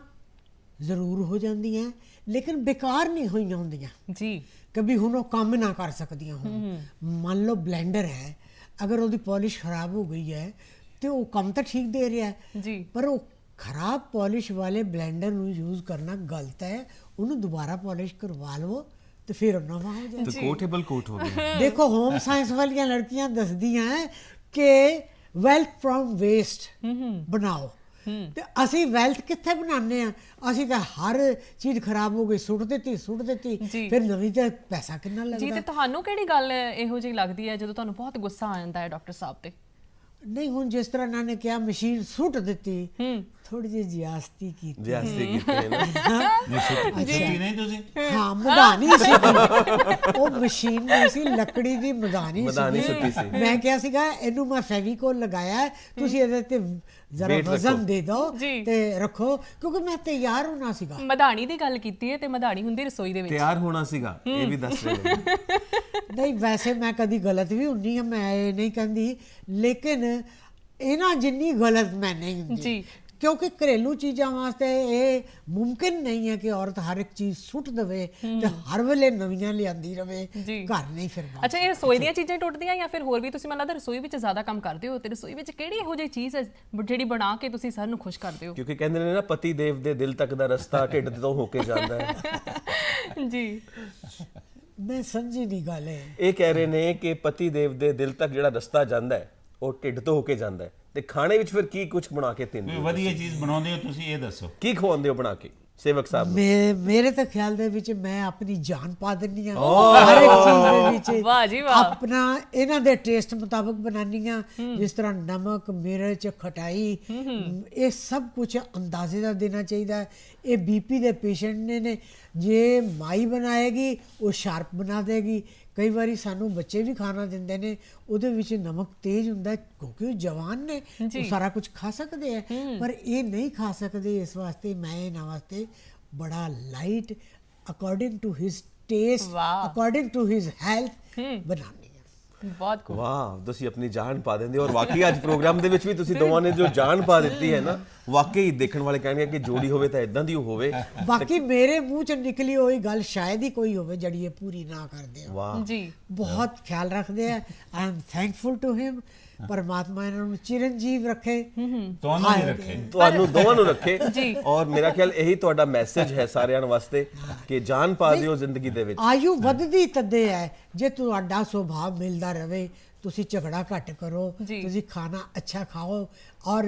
ਜ਼ਰੂਰ ਹੋ ਜਾਂਦੀਆਂ ਲੇਕਿਨ ਬੇਕਾਰ ਨਹੀਂ ਹੋਈਆਂ ਹੁੰਦੀਆਂ ਜੀ। ਕभी ਹੁਣ ਉਹ ਕੰਮ ਨਾ ਕਰ ਸਕਦੀਆਂ ਹੋਣ। ਮੰਨ ਲਓ ਬਲੈਂਡਰ ਹੈ, ਅਗਰ ਉਹਦੀ ਪਾਲਿਸ਼ ਖਰਾਬ ਹੋ ਗਈ ਹੈ ਤੇ ਉਹ ਕੰਮ ਤਾਂ ਠੀਕ ਦੇ ਰਿਹਾ ਹੈ ਜੀ, ਪਰ ਉਹ ਖਰਾਬ ਪਾਲਿਸ਼ ਵਾਲੇ ਬਲੈਂਡਰ ਨੂੰ ਯੂਜ਼ ਕਰਨਾ ਗਲਤ ਹੈ। ਉਹਨੂੰ ਦੁਬਾਰਾ ਪਾਲਿਸ਼ ਕਰਵਾ ਲਵੋ ਤੇ ਫਿਰ ਉਹ ਨਵਾਂ ਹੋ ਜਾਏ। तो कोटेबल कोट हो गया। ਦੇਖੋ, ਹੋਮ ਸਾਇੰਸ ਵਾਲੀਆਂ ਲੜਕੀਆਂ ਦੱਸਦੀਆਂ ਹੈ ਕਿ ਵੈਲਥ ਫਰੋਮ ਵੇਸਟ ਬਣਾਓ, ਤੇ ਅਸੀਂ ਵੈਲਥ ਕਿੱਥੇ ਬਣਾਉਂਦੇ ਆ? ਅਸੀਂ ਤਾਂ ਹਰ ਚੀਜ਼ ਖਰਾਬ ਹੋ ਗਈ ਸੁੱਟ ਦਿੱਤੀ ਜੀ। ਫਿਰ ਨਵੀਂ ਤੇ ਪੈਸਾ ਕਿੰਨਾ ਜੀ। ਲੱਗਦਾ। ਤੇ ਤੁਹਾਨੂੰ ਕਿਹੜੀ ਗੱਲ ਇਹੋ ਜਿਹੀ ਲੱਗਦੀ ਹੈ ਜਦੋਂ ਤੁਹਾਨੂੰ ਬਹੁਤ ਗੁੱਸਾ ਆ ਜਾਂਦਾ ਹੈ ਡਾਕਟਰ ਸਾਹਿਬ ਤੇ? ਨਹੀਂ, ਹੁਣ ਜਿਸ ਤਰ੍ਹਾਂ ਇਹਨਾਂ ਨੇ ਕਿਹਾ ਮਸ਼ੀਨ ਸੁੱਟ ਦਿੱਤੀ, ਥੋੜੀ ਜਿਹੀ ਜ਼ਿਆਦਤੀ ਕੀਤੀ। ਜਿਆਸਤੀ ਕੀਤੇ ਨਾ। ਛੁੱਟੀ ਨਹੀਂ ਤੁਸੀਂ? ਹਾਂ, ਮਧਾਨੀ ਸੀ। ਉਹ ਮਸ਼ੀਨ ਨਹੀਂ ਸੀ, ਲੱਕੜੀ ਦੀ ਮਧਾਨੀ ਸੁੱਟੀ ਸੀ। ਮੈਂ ਕਿਹਾ ਸੀਗਾ ਇਹਨੂੰ ਮੈਂ ਫੈਵੀਕੋਲ ਲਗਾਇਆ ਹੈ, ਤੁਸੀਂ ਇਹਦੇ ਤੇ ਜ਼ਰਾ Weight ਵਜ਼ਨ ਰੱਖੋ। ਦੇ ਦਿਓ ਜੀ। ਤੇ ਰੱਖੋ, ਕਿਉਂਕਿ ਮੈਂ ਤਿਆਰ ਹੋਣਾ ਸੀਗਾ। ਮਧਾਣੀ ਦੀ ਗੱਲ ਕੀਤੀ ਹੈ ਤੇ ਮਧਾਣੀ ਹੁੰਦੀ ਰਸੋਈ ਦੇ ਵਿੱਚ। ਤਿਆਰ ਹੋਣਾ ਸੀਗਾ, ਇਹ ਵੀ ਦੱਸ ਰਹੇ ਨੇ। ਨਹੀਂ, ਵੈਸੇ ਮੈਂ ਕਦੀ ਗਲਤ ਵੀ ਹੁੰਦੀ ਹਾਂ, ਮੈਂ ਇਹ ਨਹੀਂ ਕਹਿੰਦੀ, ਲੇਕਿਨ ਇਹਨਾਂ ਜਿੰਨੀ ਗਲਤ ਮੈਂ ਨਹੀਂ ਹੁੰਦੀ। ਜੀ। ਕਿਉਂਕਿ ਘਰੇਲੂ ਚੀਜ਼ਾਂ ਵਾਸਤੇ ਇਹ ਮੁਮਕਿਨ ਨਹੀਂ ਹੈ ਕਿ ਔਰਤ ਹਰ ਇੱਕ ਚੀਜ਼ ਸੁੱਟ ਦੇਵੇ ਤੇ ਹਰ ਵੇਲੇ ਨਵੀਆਂ ਲਿਆਂਦੀ ਰਵੇ। ਜੀ। ਘਰ ਨਹੀਂ ਫਿਰ ਬਾਹਰ। ਅੱਛਾ, ਇਹ ਰਸੋਈ ਦੀਆਂ ਚੀਜ਼ਾਂ ਟੁੱਟਦੀਆਂ ਜਾਂ ਫਿਰ ਹੋਰ ਵੀ? ਤੁਸੀਂ ਮੈਨੂੰ ਲੱਗਦਾ ਰਸੋਈ ਵਿੱਚ ਜ਼ਿਆਦਾ ਕੰਮ ਕਰਦੇ ਹੋ, ਤੇ ਰਸੋਈ ਵਿੱਚ ਕਿਹੜੀ ਇਹੋ ਜਿਹੀ ਚੀਜ਼ ਹੈ ਜਿਹੜੀ ਬਣਾ ਕੇ ਤੁਸੀਂ ਸਾਰਿਆਂ ਨੂੰ ਖੁਸ਼ ਕਰਦੇ ਹੋ? ਕਿਉਂਕਿ ਕਹਿੰਦੇ ਨੇ ਨਾ, ਪਤੀ ਦੇਵ ਦੇ ਦਿਲ ਤੱਕ ਦਾ ਰਸਤਾ ਢਿੱਡ ਤੋਂ ਹੋ ਕੇ ਜਾਂਦਾ ਹੈ। ਜੀ। ਮੈਂ ਸਮਝੀ ਨਹੀਂ ਗੱਲ ਹੈ। ਇਹ ਕਹਿ ਰਹੇ ਨੇ ਕਿ ਪਤੀ ਦੇਵ ਦੇ ਦਿਲ ਤੱਕ ਜਿਹੜਾ ਰਸਤਾ ਜਾਂਦਾ ਹੈ ਉਹ ਢਿੱਡ ਤੋਂ ਹੋ ਕੇ ਜਾਂਦਾ ਹੈ। ਤੇ ਖਾਣੇ ਵਿੱਚ ਫਿਰ ਕੀ ਕੁਝ ਬਣਾ ਕੇ ਦਿੰਦੇ ਕੋਈ ਹੋ? ਵਧੀਆ ਚੀਜ਼ ਬਣਾਉਂਦੇ ਹੋ ਤੁਸੀਂ, ਇਹ ਦੱਸੋ। ਕੀ ਖਵਾਉਂਦੇ ਹੋ ਬਣਾ ਕੇ ਸੇਵਕ ਸਾਹਿਬ ਨੂੰ? ਮੇਰੇ ਤਾਂ ਖਿਆਲ ਦੇ ਵਿੱਚ ਮੈਂ ਆਪਣੀ ਜਾਨ ਪਾ ਦਿੰਦੀ ਹਾਂ ਹਰ ਇੱਕ ਚੀਜ਼ ਦੇ ਵਿੱਚ। ਵਾਹ ਜੀ ਵਾਹ। ਆਪਣਾ ਇਹਨਾਂ ਦੇ ਟੇਸਟ ਮੁਤਾਬਕ ਬਣਾਉਂਦੀ ਹਾਂ, ਜਿਸ ਤਰ੍ਹਾਂ ਨਮਕ, ਮਿਰਚ, ਖਟਾਈ, ਇਹ ਸਭ ਕੁਝ ਅੰਦਾਜ਼ੇ ਦਾ ਦੇਣਾ ਚਾਹੀਦਾ ਹੈ। ਇਹ ਬੀਪੀ ਦੇ ਪੇਸ਼ੈਂਟ ਨੇ ਜੇ ਮਾਈ ਬਣਾਏਗੀ ਉਹ ਸ਼ਾਰਪ ਬਣਾ ਦੇਗੀ। ਕਈ ਵਾਰੀ ਸਾਨੂੰ ਬੱਚੇ ਵੀ ਖਾਣਾ ਦਿੰਦੇ ਨੇ, ਉਹਦੇ ਵਿੱਚ ਨਮਕ ਤੇਜ਼ ਹੁੰਦਾ ਕਿਉਂਕਿ ਉਹ ਜਵਾਨ ਨੇ, ਉਹ ਸਾਰਾ ਕੁਝ ਖਾ ਸਕਦੇ ਆ, ਪਰ ਇਹ ਨਹੀਂ ਖਾ ਸਕਦੇ। ਇਸ ਵਾਸਤੇ ਮੈਂ ਇਹਨਾਂ ਵਾਸਤੇ ਬੜਾ light, according to his taste, according to his health ਬਣਾਉਂਦੀ ਹਾਂ। ਬਹੁਤ ਖੂਬ। ਵਾਹ, ਤੁਸੀਂ ਆਪਣੀ ਜਾਨ ਪਾ ਦਿੰਦੇ ਹੋ। ਔਰ ਵਾਕਈ ਅੱਜ ਪ੍ਰੋਗਰਾਮ ਦੇ ਵਿੱਚ ਵੀ ਤੁਸੀਂ ਦੋਵਾਂ ਨੇ ਜੋ ਜਾਨ ਪਾ ਦਿੱਤੀ ਹੈ ਨਾ, ਵਾਕਈ ਦੇਖਣ ਵਾਲੇ ਕਹਿਣਗੇ ਕਿ ਜੋੜੀ ਹੋਵੇ ਤਾਂ ਇਦਾਂ ਦੀ ਹੋਵੇ। ਬਾਕੀ ਮੇਰੇ ਮੂੰਹ ਚ ਨਿਕਲੀ ਹੋਈ ਗੱਲ ਸ਼ਾਇਦ ਹੀ ਕੋਈ ਹੋਵੇ ਜਿਹੜੀ ਇਹ ਪੂਰੀ ਨਾ ਕਰਦੇ ਆ। ਵਾਹ ਜੀ। ਬਹੁਤ ਖਿਆਲ ਰੱਖਦੇ ਆ। I am thankful to him. ਪਰਮਾਤਮਾ ਇਹਨਾਂ ਨੂੰ ਚਿਰੰਜੀਵ ਰੱਖੇ, ਤੁਹਾਨੂੰ ਵੀ ਰੱਖੇ, ਤੁਹਾਨੂੰ ਦੋਵਾਂ ਨੂੰ ਰੱਖੇ। ਜੀ। ਔਰ ਮੇਰਾ ਖਿਆਲ ਇਹੀ ਤੁਹਾਡਾ ਮੈਸੇਜ ਹੈ ਸਾਰਿਆਂ ਵਾਸਤੇ ਕਿ ਜਾਨ ਪਾ ਦਿਓ ਜ਼ਿੰਦਗੀ ਦੇ ਵਿੱਚ। ਆਯੂ ਵੱਧਦੀ ਤਦੇ ਹੈ ਜੇ ਤੁਹਾਡਾ ਸੁਭਾਅ ਮਿਲਦਾ ਰਵੇ। ਤੁਸੀਂ ਝਗੜਾ ਘੱਟ ਕਰੋ, ਜੀ। ਤੁਸੀਂ ਖਾਣਾ ਅੱਛਾ ਖਾਓ ਔਰ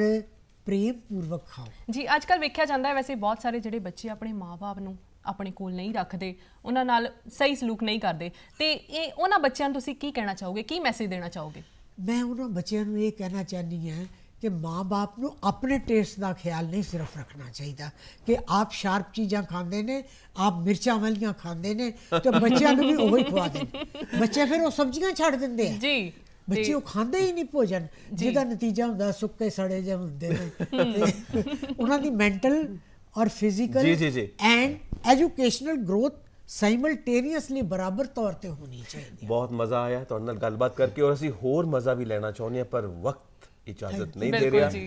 ਪ੍ਰੇਮ ਪੂਰਵਕ ਖਾਓ। ਜੀ, ਅੱਜ ਕੱਲ ਵੇਖਿਆ ਜਾਂਦਾ ਹੈ ਵੈਸੇ ਬਹੁਤ ਸਾਰੇ ਜਿਹੜੇ ਬੱਚੇ ਆਪਣੇ ਮਾਪੇ ਨੂੰ ਆਪਣੇ ਕੋਲ ਨਹੀਂ ਰੱਖਦੇ, ਉਹਨਾਂ ਨਾਲ ਸਹੀ ਸਲੂਕ ਨਹੀਂ ਕਰਦੇ, ਤੇ ਇਹ ਉਹਨਾਂ ਬੱਚਿਆਂ ਨੂੰ ਤੁਸੀਂ ਕੀ ਕਹਿਣਾ ਚਾਹੋਗੇ, ਕੀ ਮੈਸੇਜ ਦੇਣਾ ਚਾਹੋਗੇ? ਮੈਂ ਉਹਨਾਂ ਬੱਚਿਆਂ ਨੂੰ ਇਹ ਕਹਿਣਾ ਚਾਹੁੰਦੀ ਹਾਂ ਕਿ ਮਾਂ-ਬਾਪ ਨੂੰ ਆਪਣੇ ਟੇਸਟ ਦਾ ਖਿਆਲ ਨਹੀਂ ਸਿਰਫ ਰੱਖਣਾ ਚਾਹੀਦਾ ਕਿ ਆਪ ਸ਼ਾਰਪ ਚੀਜ਼ਾਂ ਖਾਂਦੇ ਨੇ, ਆਪ ਮਿਰਚਾਂ ਵਾਲੀਆਂ ਖਾਂਦੇ ਨੇ, ਤੇ ਬੱਚਿਆਂ ਨੂੰ ਵੀ ਉਹੀ ਖਵਾ ਦੇਣ। ਬੱਚੇ ਫਿਰ ਉਹ ਸਬਜ਼ੀਆਂ ਛੱਡ ਦਿੰਦੇ ਆ। ਜੀ। ਬੱਚੇ ਉਹ ਖਾਂਦੇ ਹੀ ਨਹੀਂ ਭੋਜਨ, ਜਿਹਦਾ ਨਤੀਜਾ ਹੁੰਦਾ ਸੁੱਕੇ ਸੜੇ ਜਿਹੇ ਹੁੰਦੇ ਨੇ। ਤੇ ਉਹਨਾਂ ਦੀ ਮੈਂਟਲ ਔਰ physical and educational growth simultaneously ਬਰਾਬਰ ਤੌਰ ਤੇ ਹੋਣੀ ਚਾਹੀਦੀ। ਬਹੁਤ ਮਜ਼ਾ ਆਇਆ ਤੁਹਾਡੇ ਨਾਲ ਗੱਲਬਾਤ ਕਰਕੇ, ਔਰ ਅਸੀਂ ਹੋਰ ਮਜ਼ਾ ਵੀ ਲੈਣਾ ਚਾਹੁੰਦੇ ਹਾਂ ਪਰ ਵਕਤ ਇਜਾਜ਼ਤ ਨਹੀਂ ਦੇ ਰਿਹਾ। ਜੀ।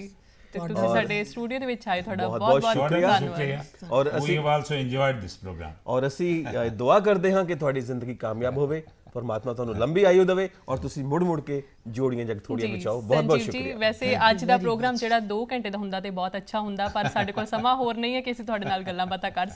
ਤੇ ਤੁਸੀਂ ਸਾਡੇ ਸਟੂਡੀਓ ਦੇ ਵਿੱਚ ਆਏ, ਤੁਹਾਡਾ ਬਹੁਤ ਬਹੁਤ ਬਹੁਤ ਧੰਨਵਾਦ। ਸ਼ੁਕਰੀਆ। ਔਰ We have also enjoyed this program. ਔਰ ਅਸੀਂ ਦੁਆ ਕਰਦੇ ਹਾਂ ਕਿ ਤੁਹਾਡੀ ਜ਼ਿੰਦਗੀ ਕਾਮਯਾਬ ਹੋਵੇ। ਪਰਮਾਤਮਾ ਤੁਹਾਨੂੰ ਲੰਬੀ ਆਯੂ ਦੇਵੇ ਔਰ ਤੁਸੀਂ ਮੁੜ ਕੇ ਜੋੜੀਆਂ ਜਗ ਥੋੜੀਆਂ ਬਚਾਓ। ਬਹੁਤ ਬਹੁਤ ਸੰਜੀਵ ਜੀ, ਸ਼ੁਕਰੀਆ। ਵੈਸੇ ਅੱਜ ਦਾ ਪ੍ਰੋਗਰਾਮ ਜਿਹੜਾ 2 ਘੰਟੇ ਦਾ ਹੁੰਦਾ ਤੇ ਬਹੁਤ ਅੱਛਾ ਹੁੰਦਾ, ਪਰ ਸਾਡੇ ਕੋਲ ਸਮਾਂ ਹੋਰ ਨਹੀਂ ਹੈ ਕਿ ਅਸੀਂ ਤੁਹਾਡੇ ਨਾਲ ਗੱਲਾਂ ਬਾਤਾਂ ਕਰ ਸਕੀਏ।